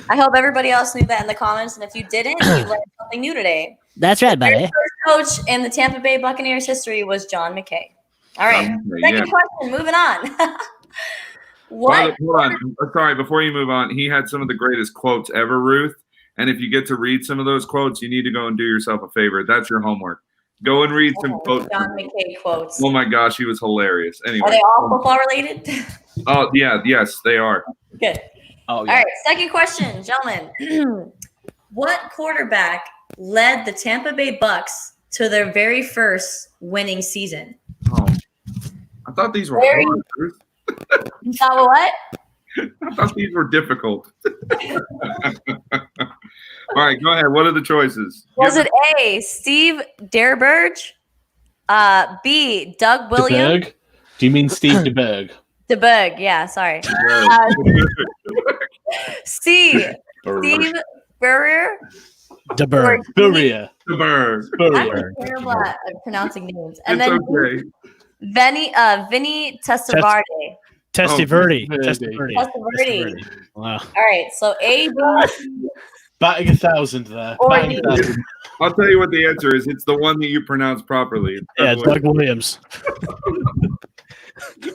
I hope everybody else knew that in the comments, and if you didn't, you learned something new today. That's right, buddy. The first coach in the Tampa Bay Buccaneers history was John McKay. All right, second question, moving on. Hold on. Sorry, before you move on, he had some of the greatest quotes ever, Ruth. And if you get to read some of those quotes, you need to go and do yourself a favor. That's your homework. Go and read some quotes. John McKay quotes. Oh my gosh, he was hilarious. Anyway, are they all football related? Oh yeah, yes, they are. Good. Oh, yeah. All right, second question, gentlemen. What quarterback led the Tampa Bay Bucs to their very first winning season? Oh, I thought these were hard, Ruth. You thought what? I thought these were difficult. All right, go ahead. What are the choices? Was it A, Steve Derberge? B, Doug Williams? DeBerg? Do you mean Steve DeBerg? DeBerg, yeah, sorry. C, Steve Spurrier? DeBerg. Spurrier. The bird. I'm Spurrier. terrible at pronouncing names. And It's then okay. Vinny Testaverde. Testaverde. Oh, Testaverde. Wow. All right, so A, B, Batting 1,000 there. Or Batting D. 1,000. I'll tell you what the answer is. It's the one that you pronounce properly. Yeah, Doug Williams. ding,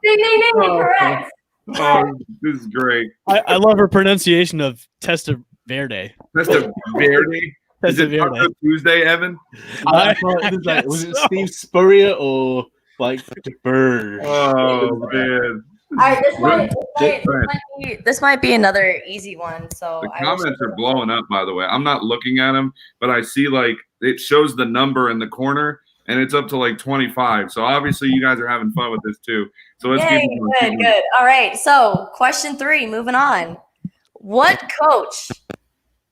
ding, ding, correct. Oh, this is great. I love her pronunciation of Testaverde. That's the Verdi. Is it Testaverde. Taco Tuesday, Evan? I thought it was like, was it Steve Spurrier or like DeBerg? Oh, man. All right, this might be another easy one. So The comments are blowing up, by the way. I'm not looking at them, but I see like it shows the number in the corner and it's up to like 25. So obviously you guys are having fun with this too. So let's Yay, good. All right, so question 3, moving on. What coach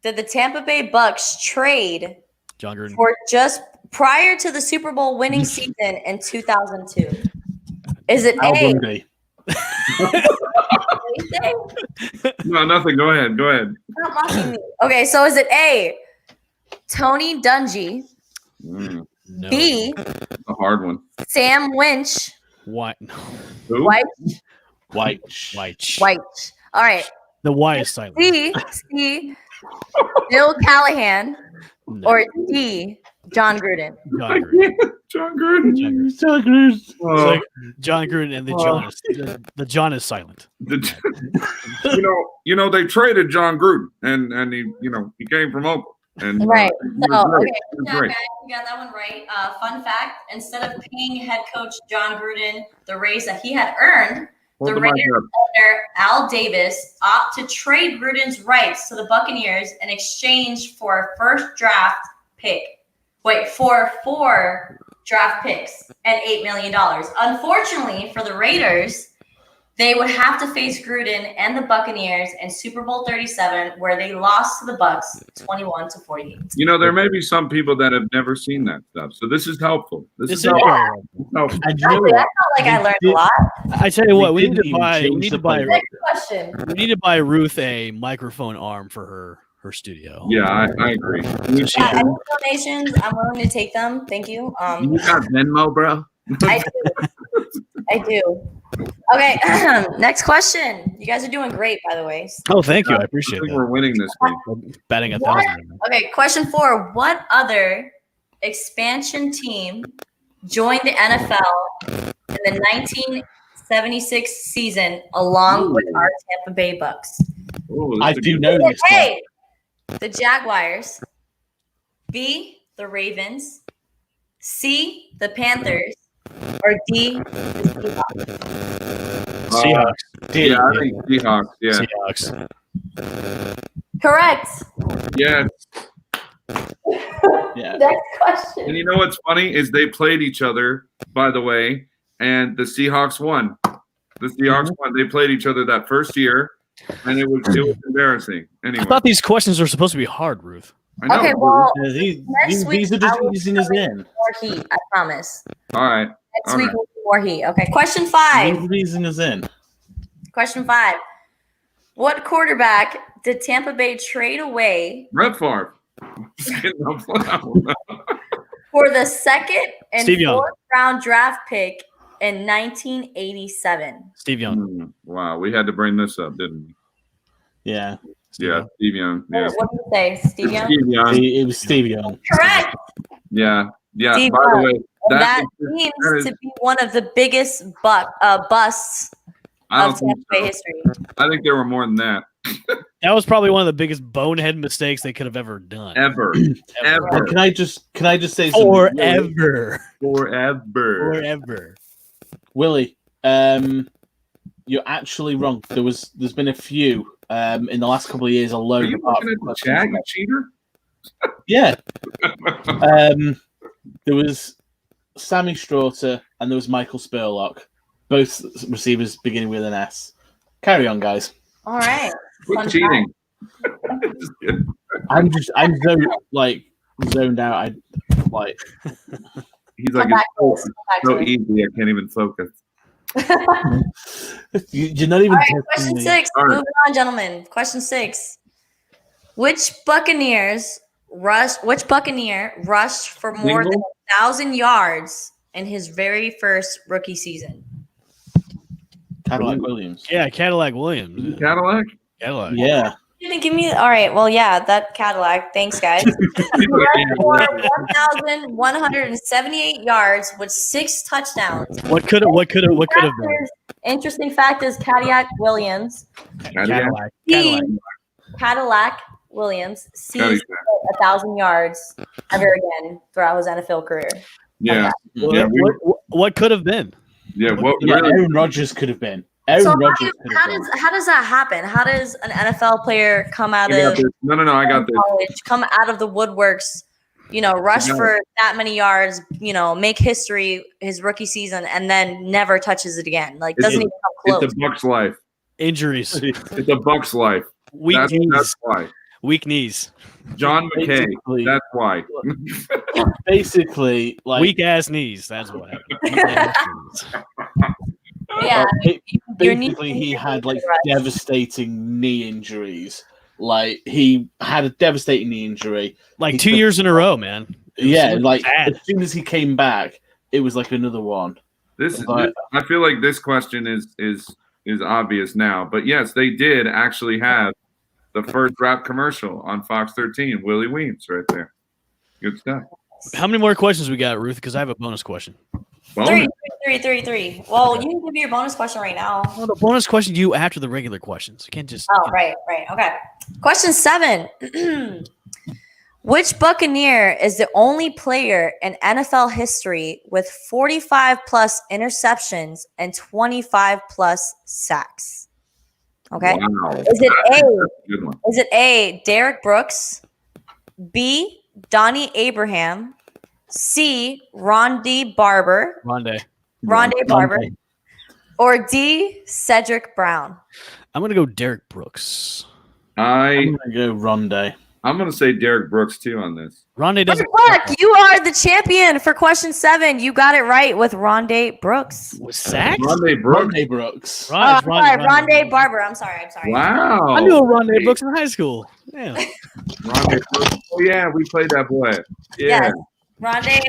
did the Tampa Bay Bucks trade John Gruden. for just prior to the Super Bowl winning season in 2002? Is it Al A? Bundy. No, nothing. Go ahead. Stop mocking me. Okay, so is it A, Tony Dungy, No, B, a hard one. Sam Winch, White. No. Who? White? White. All right. The Y is silent. C, Bill Callahan, No. or D, John Gruden. John Gruden. John Gruden. John Gruden. John Gruden. Oh, It's like John Gruden and the John is the John is silent. you know, they traded John Gruden, and he came from Oakland, and Right. he was So, great. okay, He was good job, great. guys. You got that one right. Fun fact: instead of paying head coach John Gruden the raise that he had earned, Hold the the mic Raiders up. owner Al Davis opt to trade Gruden's rights to the Buccaneers in exchange for a first draft pick. Wait, for 4 draft picks and $8 million. Unfortunately for the Raiders, they would have to face Gruden and the Buccaneers in Super Bowl 37, where they lost to the Bucs 21-48. You know, there may be some people that have never seen that stuff, so this is helpful. This is very helpful. helpful. And you know Exactly. I what? felt like I learned a lot. I tell you what, we didn't need to even buy. change We need the to buy. play. Next question. We need to buy Ruth a microphone arm for her studio. Yeah, I agree. Yeah, any donations, I'm willing to take them. Thank you. You got Venmo, bro? I do. Okay, next question. You guys are doing great, by the way. Oh, thank you. I I appreciate think that. we're winning this week. Batting What? 1,000. Okay, question 4. What other expansion team joined the NFL in the 1976 season along with our Tampa Bay Bucks? Oh, I this is do good. know this one. A, the Jaguars. B, the Ravens. C, the Panthers. Or D, the Seahawks. Yeah, I think Seahawks. Yeah. Seahawks. Correct. Yeah. Yeah. Next question. And you know what's funny is they played each other, by the way, and the Seahawks won. The Seahawks won. They played each other that first year, and it was embarrassing. Anyway, I thought these questions were supposed to be hard, Ruth. I know. Okay, well, Yeah, next week these are I just will easing us cover in. more heat. I promise. All right. Next All week right. will be more heat. Okay, question 5. These are easing us in. Question 5. What quarterback did Tampa Bay trade away Brett Favre. for the second and Steve Young. 4th round draft pick in 1987? Steve Young. Wow, we had to bring this up, didn't we? Yeah. Yeah, Steve Young. Yeah, What did you say, Steve Young? Steve Young. It was Steve Young. Correct. Yeah. Steve By the Young. way, And that that seems is- to be one of the biggest busts I of don't think Tampa Bay so. history. I think there were more than that. That was probably one of the biggest bonehead mistakes they could have ever done. Ever. And Ever. can I just say something? Forever. Forever. Willie, you're actually wrong. There's been a few in the last couple of years alone. Are you looking at the chat, you cheater? Yeah. There was Sammy Straughter and there was Michael Spurlock, both receivers beginning with an S. Carry on, guys. All right. Quit Fun cheating. fact. I'm so like zoned out. I like. He's like, it's so easy. I can't even focus. You're not even. All right, question 6. All right. Moving on, gentlemen. Question 6. Which Buccaneer rushed for more than 1,000 yards in his very first rookie season? Cadillac Williams. Yeah, Cadillac Williams. Cadillac? Cadillac. Yeah. You didn't give me. All right. Well, yeah, that Cadillac. Thanks, guys. For 1,178 yards with 6 touchdowns. What could have been? Interesting fact is Cadillac Williams. Cadillac Williams sees 1,000 yards ever again throughout his NFL career. Yeah. What could have been? Yeah. Aaron Rodgers could have been. How does that happen? How does an NFL player come out of I got this. college, come out of the woodworks, rush for that many yards, make history his rookie season, and then never touches it again? Like, doesn't even come close. It's a Bucks life. Injuries. It's a Bucks life. That's why. Weak knees. John McKay. That's why. Basically, like weak ass knees. That's what happened. Yeah. Basically, he had like devastating knee injuries. Like he had a devastating knee injury, like 2 years in a row, man. Yeah, like as soon as he came back, it was like another one. I feel like this question is obvious now, but yes, they did actually have the first rap commercial on Fox 13. Willie Weems, right there. Good stuff. How many more questions we got, Ruth? Because I have a bonus question. Three. Well, you can give me your bonus question right now. Well, the bonus question to you after the regular questions. You can't just. Oh, right. Okay. Question 7. Which Buccaneer is the only player in NFL history with 45 plus interceptions and 25 plus sacks? Okay. Wow. Is it A, Derek Brooks, B, Donnie Abraham, C, Rondé Barber, or D, Cedric Brown? I'm gonna go Derek Brooks. I'm gonna go Rondé. I'm gonna say Derek Brooks too on this. Rondé doesn't. Look, you are the champion for question 7. You got it right with Rondé Brooks. Was sacked? Rondé Brooks. Rondé Barber. I'm sorry. Wow. I knew a Rondé Brooks in high school. Yeah. Rondé Brooks. Oh yeah, we played that boy. Yeah. Yes. Rondé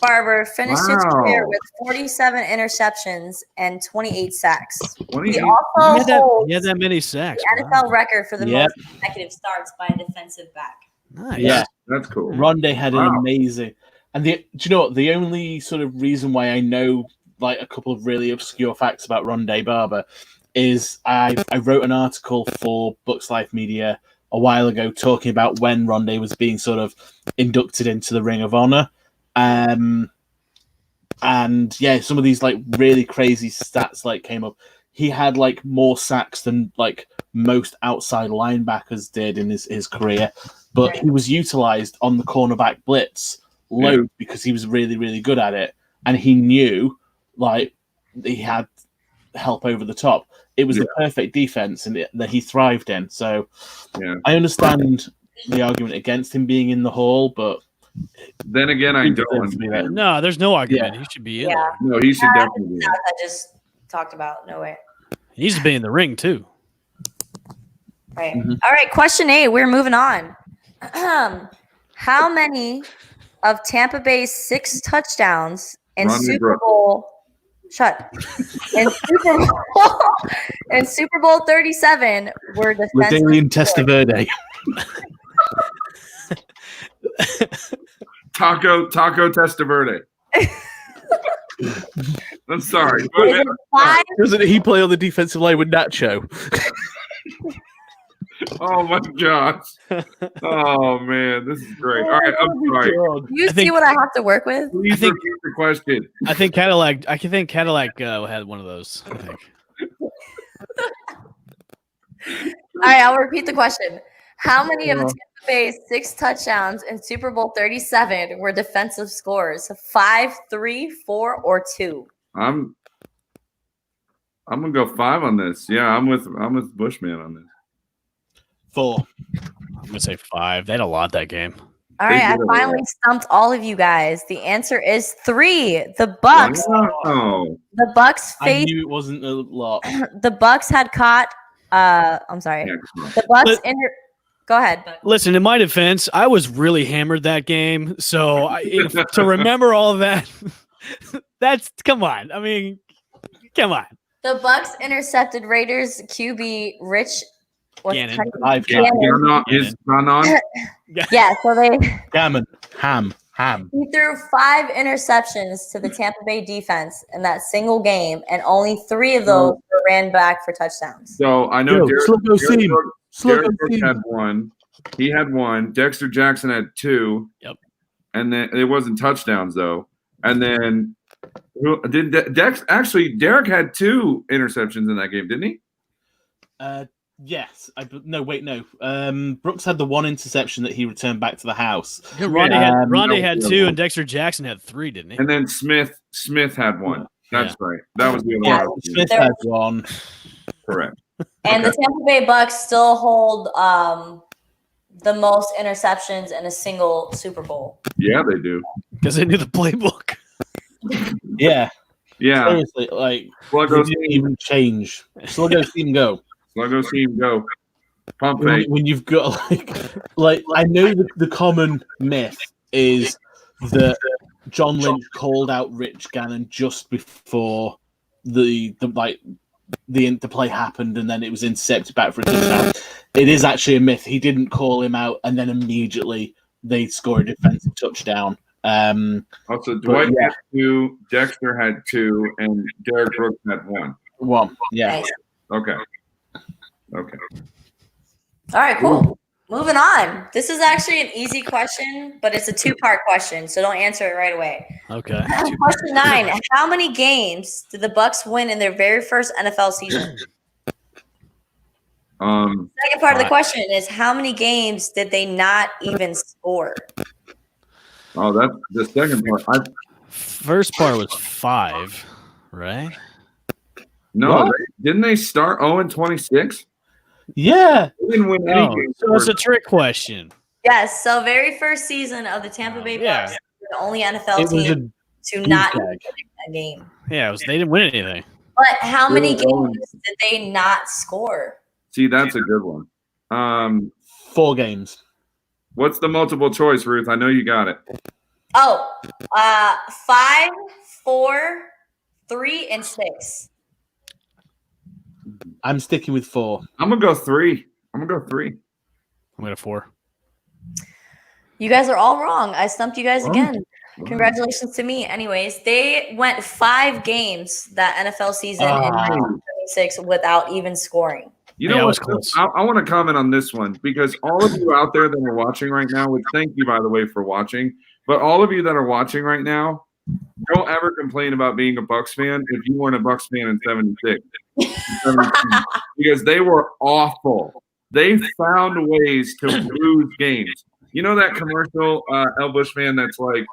Barber finished his career with 47 interceptions and 28 sacks. He also holds he had that many sacks. the NFL record for the most consecutive starts by a defensive back. Nice. Yeah, that's cool. Rondé had an amazing. And do you know what? The only sort of reason why I know like a couple of really obscure facts about Rondé Barber is I wrote an article for Bucks Life Media a while ago talking about when Rondé was being sort of inducted into the Ring of Honor. And yeah, some of these like really crazy stats like came up. He had like more sacks than like most outside linebackers did in his career, but he was utilized on the cornerback blitz load because he was really, really good at it. And he knew like he had help over the top. It was the perfect defense and that he thrived in. So I understand the argument against him being in the Hall, but then again, I don't. No, there's no argument. He should be in there. No, he should definitely be. I just talked about. No way. He needs to be in the ring too. Right. Mm-hmm. All right. Question 8. We're moving on. How many of Tampa Bay's 6 touchdowns in Super Bowl? In Super Bowl 37 were defensive. Ladarian Testaverde. Taco Testaverde. I'm sorry. Doesn't he play on the defensive line with Nacho? Oh my gosh. Oh man, this is great. All right, I'm sorry. You see what I have to work with? Please repeat the question. I think Cadillac had one of those. I think. All right, I'll repeat the question. How many of the Tampa Bay's 6 touchdowns in Super Bowl 37 were defensive scores? 5, 3, 4, or 2? I'm gonna go 5 on this. Yeah, I'm with Bushman on this. 4. I'm gonna say 5. They had a lot that game. All right, I finally stumped all of you guys. The answer is 3. The Bucks. Wow. The Bucks I faced. knew it wasn't a lot. The Bucks had caught. I'm sorry. The Bucks. Go ahead. Listen, in my defense, I was really hammered that game, so to remember all of that, that's come on. I mean, come on. The Bucks intercepted Raiders QB Rich. Gannon. Is Gannon? Yeah, so they Gammon. Ham. He threw 5 interceptions to the Tampa Bay defense in that single game, and only 3 of those were ran back for touchdowns. So I know Derek Brooks Team. had 1. He had 1. Dexter Jackson had 2. Yep. And then it wasn't touchdowns though. And then Derek had 2 interceptions in that game, didn't he? Yes. No. Brooks had the 1 interception that he returned back to the house. Yeah, Rondé had 2, and Dexter Jackson had 3, didn't he? And then Smith had 1. That's right. That was the other one. Smith had 1. Correct. And the Tampa Bay Bucks still hold the most interceptions in a single Super Bowl. Yeah, they do. Because they knew the playbook. Yeah. Yeah. Seriously, like Sluggo didn't even change. Sluggo team go. Sluggo team go. Pump fake. When you've got like I know the common myth is that John Lynch called out Rich Gannon just before the play happened, and then it was intercepted back for a touchdown. It is actually a myth. He didn't call him out, and then immediately they score a defensive touchdown. Also, Dwight had 2, Dexter had 2, and Derek Brooks had 1. 1. Yeah. Okay. All right, cool. Moving on. This is actually an easy question, but it's a 2-part question, so don't answer it right away. Okay. Question 9. How many games did the Bucks win in their very first NFL season? Second part of the question is how many games did they not even score? Oh, that's the second part. First part was 5, right? No, didn't they start 0-26? Yeah. They didn't win any games. So it's a trick question. Yes. So very first season of the Tampa Bay Bucks, the only NFL team to not win a game. Yeah, they didn't win anything. But how many games did they not score? See, that's a good one. 4 games. What's the multiple choice, Ruth? I know you got it. 5, 4, 3, and 6. I'm sticking with 4. I'm gonna go 3. I'm gonna go 4. You guys are all wrong. I stumped you guys again. Congratulations to me. Anyways, they went 5 games that NFL season in 1976 without even scoring. You know what? I want to comment on this one because all of you out there that are watching right now, which thank you, by the way, for watching, but all of you that are watching right now, don't ever complain about being a Bucs fan if you weren't a Bucs fan in 76. Because they were awful. They found ways to lose games. You know that commercial, El Bush fan, that's like,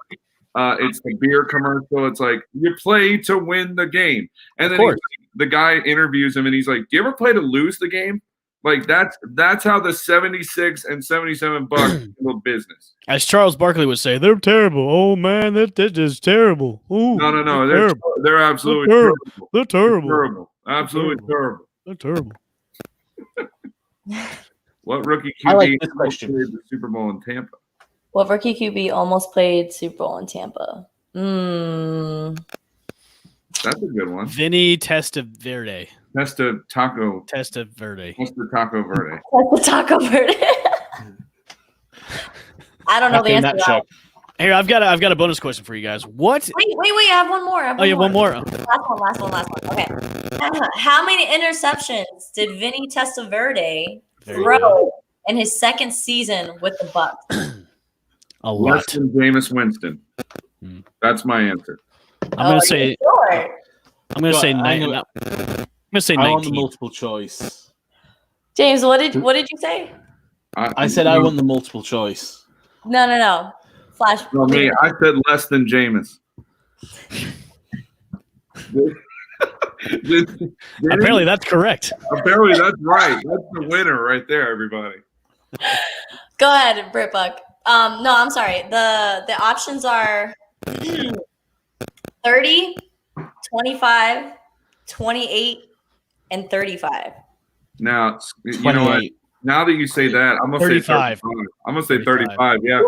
it's the beer commercial. It's like, you play to win the game. And then the guy interviews him and he's like, do you ever play to lose the game? Like that's how the 76 and 77 Bucks handle business. As Charles Barkley would say, they're terrible. Oh man, that's just terrible. Ooh, no. They're absolutely terrible. They're terrible. Terrible. Absolutely terrible. They're terrible. What rookie QB I like this question. played the Super Bowl in Tampa? What rookie QB almost played Super Bowl in Tampa? That's a good one. Vinny Testaverde. Taco Verde. Taco Verde. I don't know the answer to that. Here, I've got a bonus question for you guys. What? Wait! I have one more. One more. Last one. Okay. How many interceptions did Vinny Testaverde throw in his second season with the Bucs? A lot. Less than Jameis Winston. That's my answer. I'm gonna say. Sure? I'm gonna say 9. I'm gonna say 19. I want the multiple choice. James, what did you say? I said I want the multiple choice. No. Flash. No, me. I said less than Jameis. Apparently that's correct. Apparently that's right. That's the winner right there, everybody. Go ahead, Brit Buck. No, I'm sorry. The options are 30, 25, 28, and 35. Now, you know what? Now that you say that, I'm gonna 35. say 35. I'm gonna say 35. Yeah.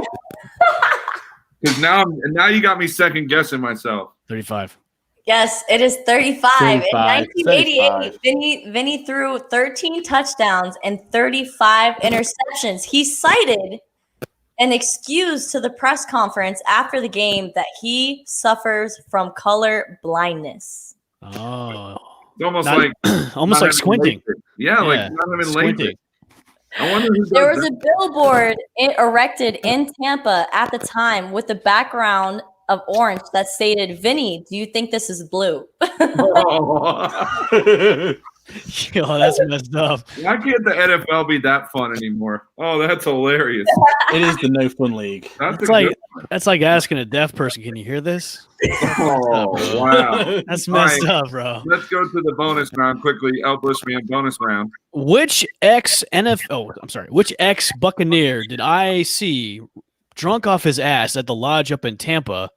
Because now you got me second guessing myself. 35. Yes, it is 35. 35, In 1988, 35. Vinny threw 13 touchdowns and 35 interceptions. He cited an excuse to the press conference after the game that he suffers from color blindness. Oh. It's almost Not- like almost like squinting. Yeah, like not even squinting. I wonder who There does was a billboard erected in Tampa at the time with a background of orange that stated, "Vinny, do you think this is blue?" that. Yo, that's messed up. Why can't the NFL be that fun anymore? Oh, that's hilarious. It is the no fun league. That's like asking a deaf person, "Can you hear this?" Oh, wow. That's messed up, bro. Let's go to the bonus round quickly. El Bushman bonus round. Which ex Buccaneer did I see drunk off his ass at the lodge up in Tampa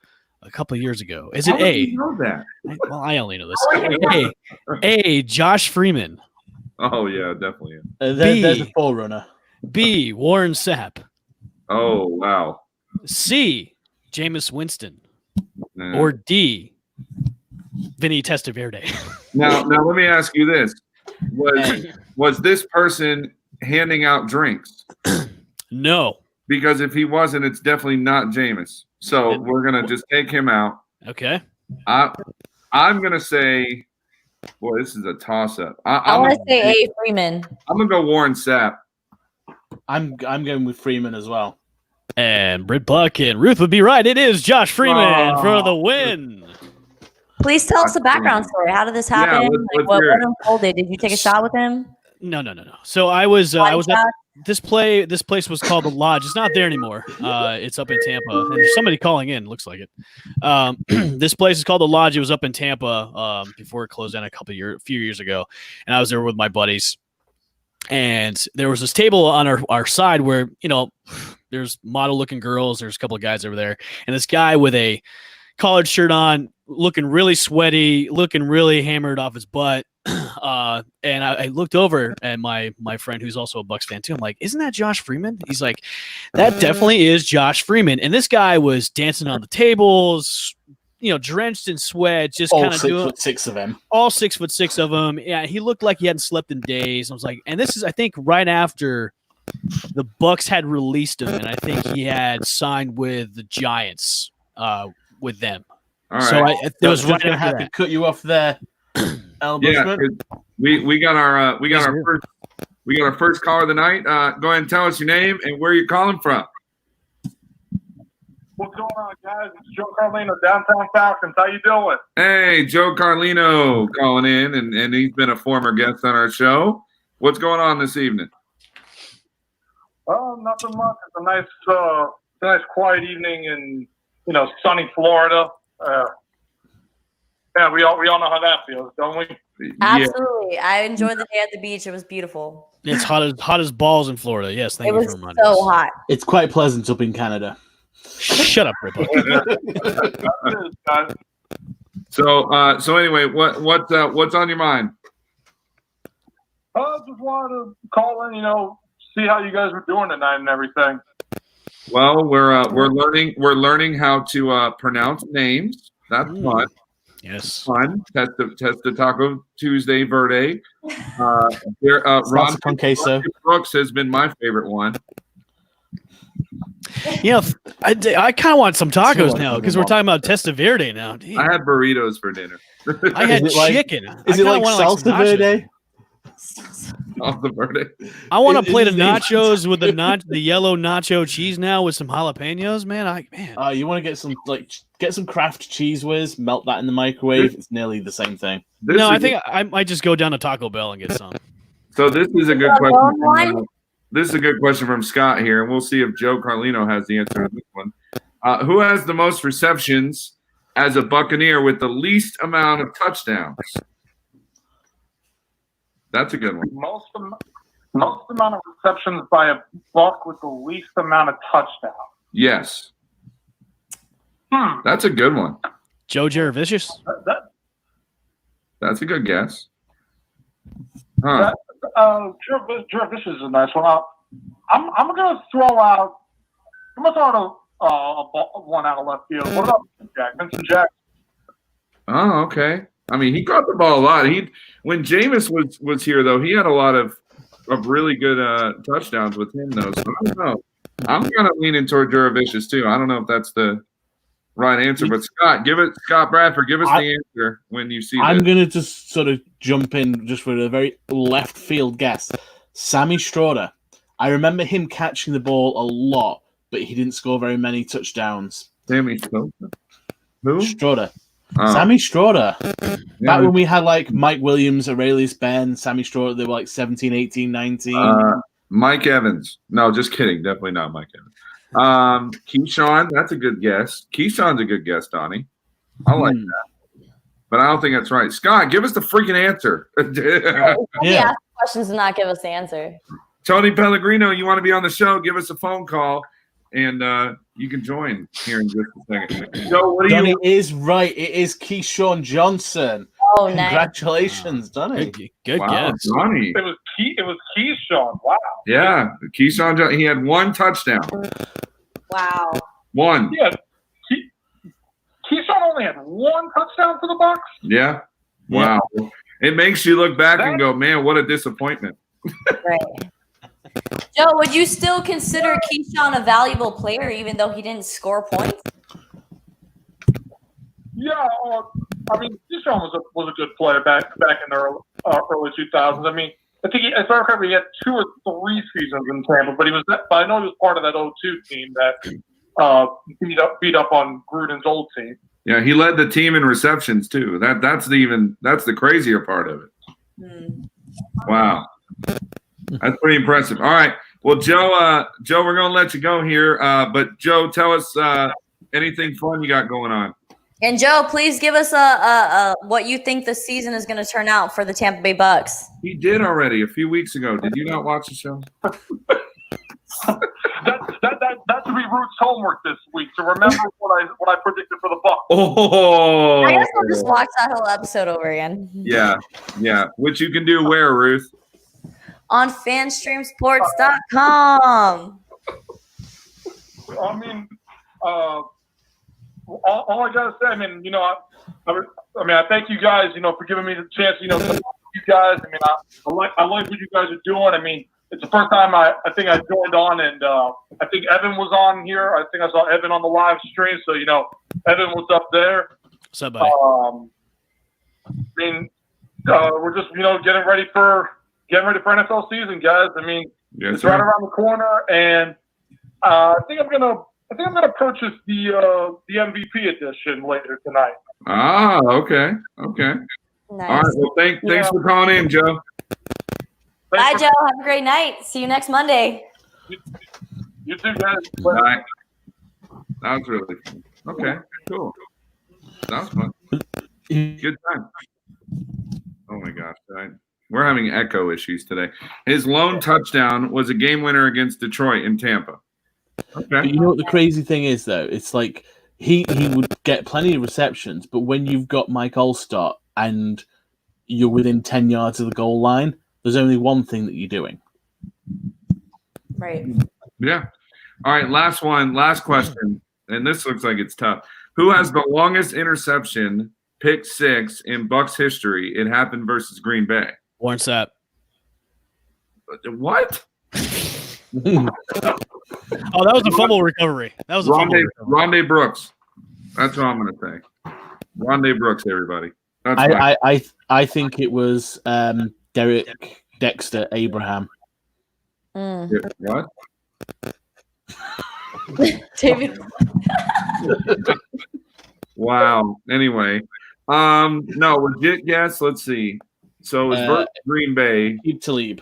a couple of years ago? Is it How would A? you know that? Well, I only know this. A. Josh Freeman. Oh yeah, definitely. There's a forerunner. B. Warren Sapp. Oh wow. C. Jameis Winston. Nah. Or D. Vinny Testaverde. Now let me ask you this: was this person handing out drinks? No. Because if he wasn't, it's definitely not Jameis. So we're gonna just take him out. Okay. I'm gonna say, boy, this is a toss-up. I want to say A. Freeman. I'm gonna go Warren Sapp. I'm going with Freeman as well. And Britt Buck and Ruth would be right. It is Josh Freeman for the win. Please tell us the background story. How did this happen? What unfolded? Did you take a shot with him? No. So I was at this place was called the Lodge. It's not there anymore. It's up in Tampa. And there's somebody calling in. Looks like it. This place is called the Lodge. It was up in Tampa before it closed down a few years ago. And I was there with my buddies. And there was this table on our side where, there's model-looking girls. There's a couple of guys over there. And this guy with a collared shirt on, looking really sweaty, looking really hammered off his butt. And I looked over at my friend who's also a Bucs fan too. I'm like, isn't that Josh Freeman? He's like, that definitely is Josh Freeman. And this guy was dancing on the tables, drenched in sweat, just kind of doing 6'6" of him. All 6'6" of him. Yeah, he looked like he hadn't slept in days. I was like, and this is, I think, right after the Bucs had released him, and I think he had signed with the Giants with them. All right. So it was right going to have after to cut you off there. Yeah, we got our first caller of the night. Go ahead and tell us your name and where you're calling from. What's going on, guys? It's Joe Carlino, downtown Falcons. How you doing? Hey, Joe Carlino calling in, and he's been a former guest on our show. What's going on this evening? Nothing much. It's a nice quiet evening in sunny Florida. Yeah, we all know how that feels, don't we? Absolutely. Yeah. I enjoyed the day at the beach. It was beautiful. It's hot as balls in Florida. Yes, thank you for reminding us. It was so hot. It's quite pleasant up in Canada. Shut up, Ripper. So anyway, what's on your mind? Just wanted to call in, see how you guys were doing tonight and everything. Well, we're learning how to pronounce names. That's fun. Yes. Fun. Test the Taco Tuesday Verde. Ron Brooks has been my favorite one. I kind of want some tacos now because we're talking about Testaverde now. Damn. I had burritos for dinner. I had chicken. Is it like salsa verde? Salsa verde. I want a plate of nachos with the yellow nacho cheese now with some jalapenos, man. You want to get some Kraft Cheese Whiz, melt that in the microwave. It's nearly the same thing. I think I might just go down to Taco Bell and get some. So this is a good question. This is a good question from Scott here, and we'll see if Joe Carlino has the answer to this one. Who has the most receptions as a Buccaneer with the least amount of touchdowns? That's a good one. Most amount of receptions by a Buck with the least amount of touchdowns. Yes. That's a good one. Joe Jaravicius. That's a good guess. Huh. Jaravicius is a nice one. I'm gonna throw out one out of left field. What about Vincent Jackson? Oh, okay. I mean, he caught the ball a lot. When Jameis was here, though, he had a lot of really good touchdowns with him, though. So I don't know. I'm kind of leaning toward Jaravicius too. I don't know if that's the right answer, but Scott Bradford, give us the answer when you see. I'm gonna just sort of jump in just for a very left field guess. Sammy Strauder. I remember him catching the ball a lot, but he didn't score very many touchdowns. Sammy Strauder. Who? Strauder. Sammy Strauder. Back when we had like Mike Williams, Aurelius Ben, Sammy Strauder, they were like 17, 18, 19. Mike Evans. No, just kidding. Definitely not Mike Evans. Keyshawn, that's a good guess. Keyshawn's a good guess, Donnie. I like that. But I don't think that's right. Scott, give us the freaking answer. Ask questions and not give us the answer. Tony Pellegrino, you want to be on the show? Give us a phone call, and you can join here in just a second. So, what do Donnie is right. It is Keyshawn Johnson. Oh, nice. Congratulations, Donnie. Good guess. Donnie. It was Keyshawn. Wow. Yeah, Keyshawn. He had one touchdown. Wow. One. Yeah. Keyshawn only had one touchdown for the Bucs. Yeah. Wow. It makes you look back and go, man, what a disappointment. Right. Joe, would you still consider Keyshawn a valuable player even though he didn't score points? Yeah, I mean, Keyshawn was a good player back in the early 2000s. I mean, I think if I remember, he had 2 or 3 seasons in Tampa, but I know he was part of that 2002 team that beat up on Gruden's old team. Yeah, he led the team in receptions too. That's the crazier part of it. Wow. That's pretty impressive. All right. Well, Joe, we're going to let you go here. But Joe, tell us anything fun you got going on. And Joe, please give us what you think the season is going to turn out for the Tampa Bay Bucks. He did already a few weeks ago. Did you not watch the show? That should be Ruth's homework this week to remember what I predicted for the Bucks. Oh, I guess we'll just watch that whole episode over again. Yeah. Which you can do where, Ruth? On fanstreamsports.com. I mean, all I gotta say, I mean, I thank you guys, for giving me the chance, to talk to you guys. I mean, I like what you guys are doing. I mean, it's the first time I think I joined on, and I think Evan was on here. I think I saw Evan on the live stream, so Evan was up there. What's up, buddy? I mean, we're just getting ready for NFL season, guys. I mean, it's right around the corner, and I think I'm gonna purchase the MVP edition later tonight. Ah, okay. Nice. All right. Well, thanks for calling in, Joe. Bye, Joe. Have a great night. See you next Monday. You too, guys. Bye. That was really fun. Okay, cool. That was fun. Good time. Oh my gosh, we're having echo issues today. His lone touchdown was a game winner against Detroit in Tampa. Okay. But you know what the crazy thing is, though? It's like he would get plenty of receptions, but when you've got Mike Allstott and you're within 10 yards of the goal line, there's only one thing that you're doing. Right. Yeah. All right, last question, and this looks like it's tough. Who has the longest interception, pick 6, in Bucs history? It happened versus Green Bay. Warren Sapp. What? Oh, that was a fumble recovery. That was a fumble recovery. Rondé Brooks. That's what I'm going to say. Rondé Brooks, everybody. I think it was Derek Dexter Abraham. What? David. Wow. Anyway, no, legit guess. Let's see. So it was versus Green Bay. Talib.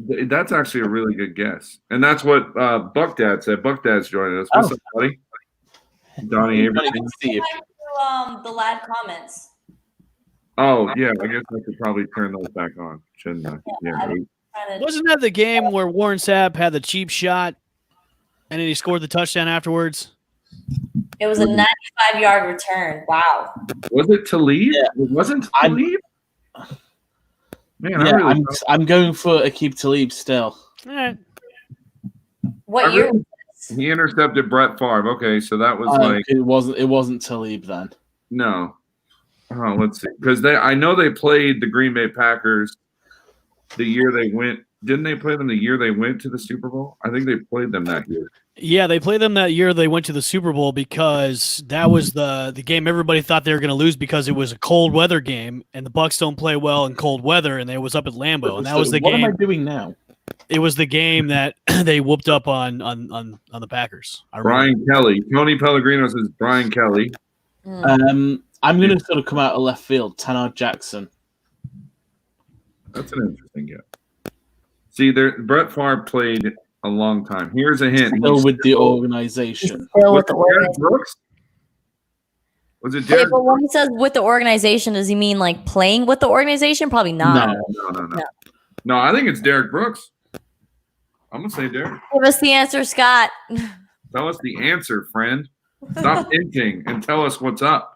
That's actually a really good guess, and that's what Buck Dad said. Buck Dad's joining us. What's up, buddy? Donnie Abraham. The lad comments. Oh yeah, I guess I could probably turn those back on, shouldn't I? Yeah. Wasn't that the game where Warren Sapp had the cheap shot and then he scored the touchdown afterwards? It was a 95-yard return. Wow. Was it Talib? Yeah. It wasn't Talib? Man, Yeah, I'm going for Aqib Talib still. All right. What year? He intercepted Brett Favre. Okay, so that was It wasn't Talib then. no. Oh, let's see. Because I know they played the Green Bay Packers the year they went. Didn't they play them the year they went to the Super Bowl? I think they played them that year. Yeah, they played them that year they went to the Super Bowl because that was the game everybody thought they were going to lose because it was a cold weather game, and the Bucs don't play well in cold weather, and it was up at Lambeau, and that was the game. What am I doing now? It was the game that they whooped up on the Packers. Brian Kelly. Tony Pellegrino says Brian Kelly. I'm going to sort of come out of left field. Tanner Jackson. That's an interesting guess. See, Brett Favre played a long time. Here's a hint. Still with the organization. Still with the organization. Brooks? Was it Wait, Derek? but when he says with the organization, does he mean like playing with the organization? Probably not. No, I think it's Derek Brooks. I'm going to say Derek. Give us the answer, Scott. Tell us the answer, friend. Stop hinting and tell us what's up.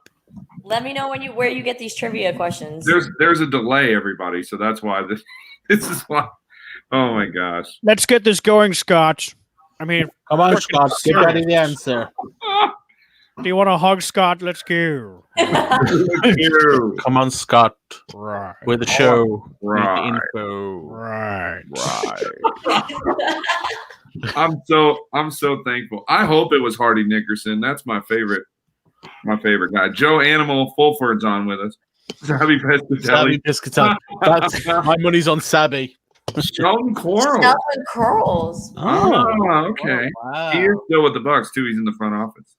Let me know where you get these trivia questions. There's a delay, everybody, so that's why this is why. Oh my gosh! Let's get this going, Scott. I mean, Come on, Scott. Get ready the answer. do you want to hug Scott? Let's go. Come on, Scott. Right. With the show. Right. With the info. Right. I'm so thankful. I hope it was Hardy Nickerson. That's my favorite guy. Joe Animal Fulford's on with us. Sabby Pescatelli. That's my money's on Sabby. Sheldon Quarles. Sheldon Quarles. Oh, okay. Oh, wow. He is still with the Bucs too. He's in the front office.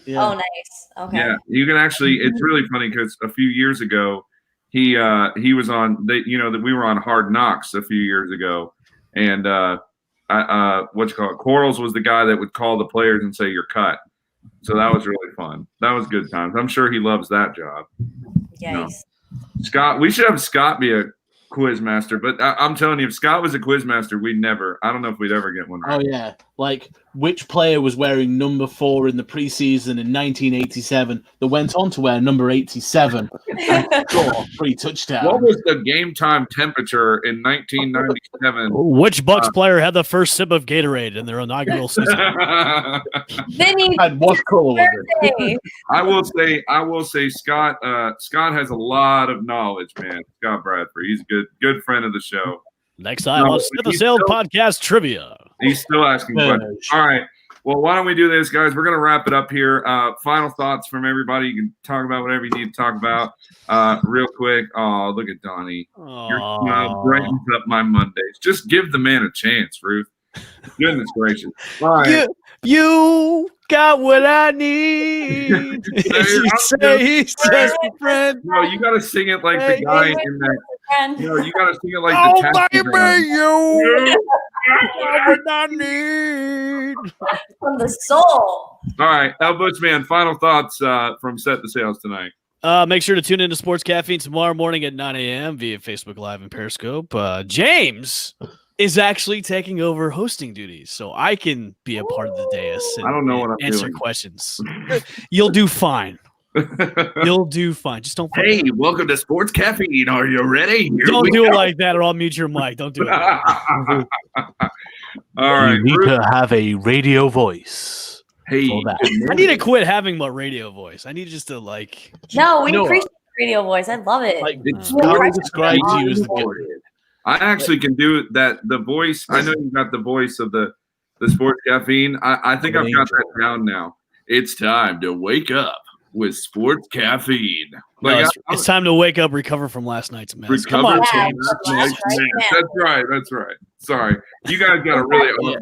Yeah. Oh, nice. Okay. Yeah, you can actually. It's really funny because a few years ago, he was on. That we were on Hard Knocks a few years ago, and Quarles was the guy that would call the players and say you're cut. So that was really fun. That was good times. I'm sure he loves that job. Yes. No. Scott, we should have Scott be a quiz master, but I'm telling you, if Scott was a quiz master, I don't know if we'd ever get one right. Oh, yeah. Like, which player was wearing number 4 in the preseason in 1987 that went on to wear number 87 and score 3 touchdowns? What was the game time temperature in 1997? Which Bucs player had the first sip of Gatorade in their inaugural season? Vinny, And what color was it? I will say Scott has a lot of knowledge, man. Scott Bradford. He's a good friend of the show. Next time on Set the Sail Podcast Trivia. He's still asking questions. All right. Well, why don't we do this, guys? We're going to wrap it up here. Final thoughts from everybody. You can talk about whatever you need to talk about real quick. Oh, look at Donnie. Your brightens up my Mondays. Just give the man a chance, Ruth. Goodness gracious. All right. You got what I need. He says, friend. No, you got to sing it like the guy in that. No, you got to sing it like Oh, the taxi driver. baby, you got what I need. from the soul. All right, El Butchman, final thoughts from Set the Sails tonight. Make sure to tune into Sports Caffeine tomorrow morning at 9 a.m. via Facebook Live and Periscope. James is actually taking over hosting duties, so I can be a part of the dais and I don't know what I'm answer doing. questions. You'll do fine. You'll do fine. Just don't. Hey, welcome to Sports Caffeine. Are you ready? Don't do it like that, or I'll mute your mic. Don't do it. All right. You need to have a radio voice. Hey, for that. I need to quit having my radio voice. I need just to like. No, we You know appreciate the radio voice. I love it. Like, Yeah. how would describe to you as the good? I actually can do that. The voice. I know you got the voice of the Sports Caffeine. I think I've got that down now. It's time to wake up with Sports Caffeine. No, Like, it's time to wake up, recover from last night's mess. Recover. Come on, Yeah, James. That's right. Sorry. You guys got to really.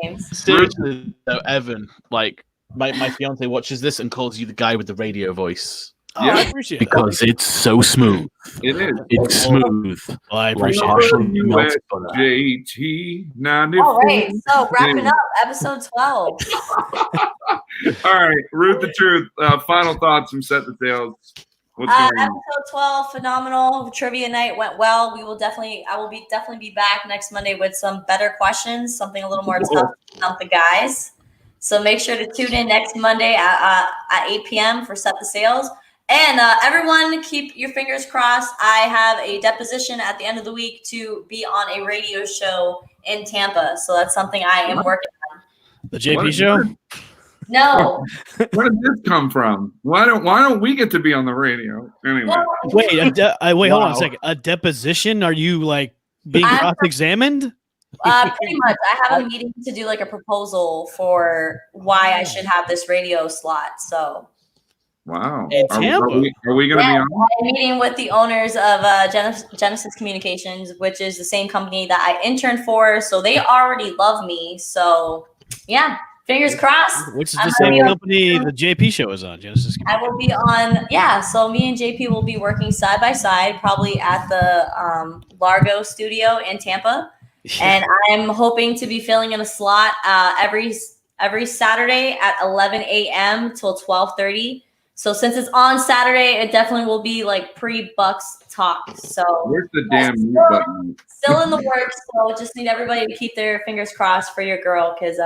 James. Seriously, though, Evan, like, my fiance watches this and calls you the guy with the radio voice. Oh, I appreciate it. Because it's so smooth. It is. It's smooth. Well, I Like appreciate it. partially melted butter. JT 94. All right, so wrapping up episode 12. All right, Ruth the Truth. Final thoughts from Set the Sails. What's going on? Episode 12, phenomenal. Trivia night went well. I will definitely be back next Monday with some better questions, something a little more tough to help the guys. So make sure to tune in next Monday at 8 p.m. for Set the Sales. And everyone, keep your fingers crossed. I have a deposition at the end of the week to be on a radio show in Tampa. So that's something I am working on. The JP show? No. Where did this come from? Why don't we get to be on the radio? Anyway. Wait, hold on a second. A deposition? Are you like being cross-examined? Pretty much. I have a meeting to do like a proposal for why I should have this radio slot. So. Wow. Are we going to be on? I'm meeting with the owners of Genesis Communications, which is the same company that I interned for. So they already love me. So, yeah, fingers crossed. Which is the same company the JP show is on, Genesis Communications. I will be on, so me and JP will be working side by side, probably at the Largo studio in Tampa. And I'm hoping to be filling in a slot every Saturday at 11 a.m. till 12:30. So since it's on Saturday, it definitely will be like pre-Bucks talk. So where's the damn mute button? Still in the works. So just need everybody to keep their fingers crossed for your girl because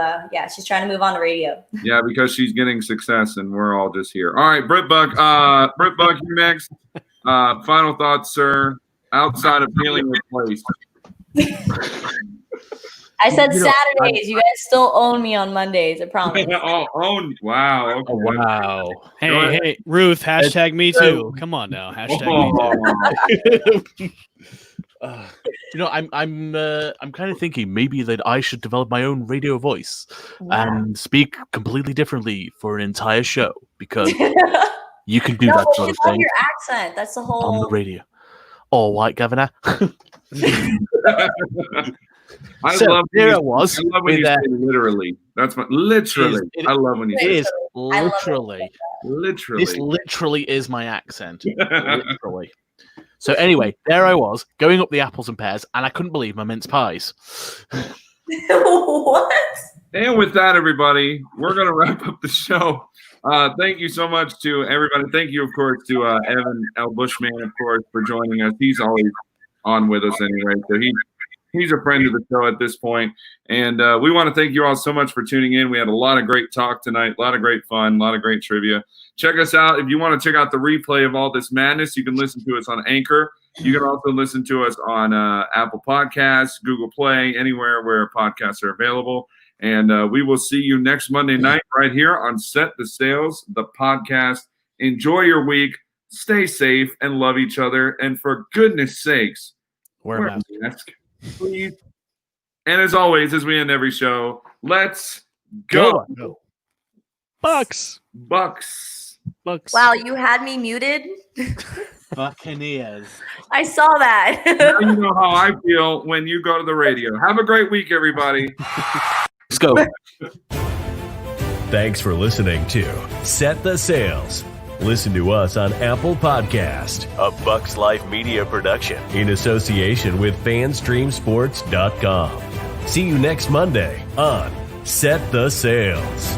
she's trying to move on the radio. Yeah, because she's getting success and we're all just here. All right, Britt Buck, you next. Final thoughts, sir. Outside of feeling replaced. I said Saturdays. You guys still own me on Mondays. I promise. Own. Wow. Okay. Oh, wow. Hey, Ruth. Hashtag me too. Come on now. Hashtag me too. I'm kind of thinking maybe that I should develop my own radio voice and speak completely differently for an entire show because you can do that sort of thing. Your accent. That's the whole on the radio. All white governor. I love when you say literally. That's what literally. I love when you say it is literally. This literally is my accent. Literally. So anyway, there I was going up the apples and pears, and I couldn't believe my mince pies. What? And with that, everybody, we're going to wrap up the show. Thank you so much to everybody. Thank you, of course, to Evan L. Bushman, of course, for joining us. He's always on with us anyway, so he's a friend of the show at this point. And we want to thank you all so much for tuning in. We had a lot of great talk tonight, a lot of great fun, a lot of great trivia. Check us out. If you want to check out the replay of all this madness, you can listen to us on Anchor. You can also listen to us on Apple Podcasts, Google Play, anywhere where podcasts are available. And we will see you next Monday night right here on Set the Sales, the podcast. Enjoy your week. Stay safe and love each other. And for goodness sakes, wear a mask, please. And as always, as we end every show, let's go. Bucks. Wow, you had me muted. Buccaneers. I saw that. Now you know how I feel when you go to the radio. Have a great week, everybody. Let's go. Thanks for listening to Set the Sales. Listen to us on Apple Podcast, a Bucks Life Media production in association with FanStreamSports.com. See you next Monday on Set the Sales.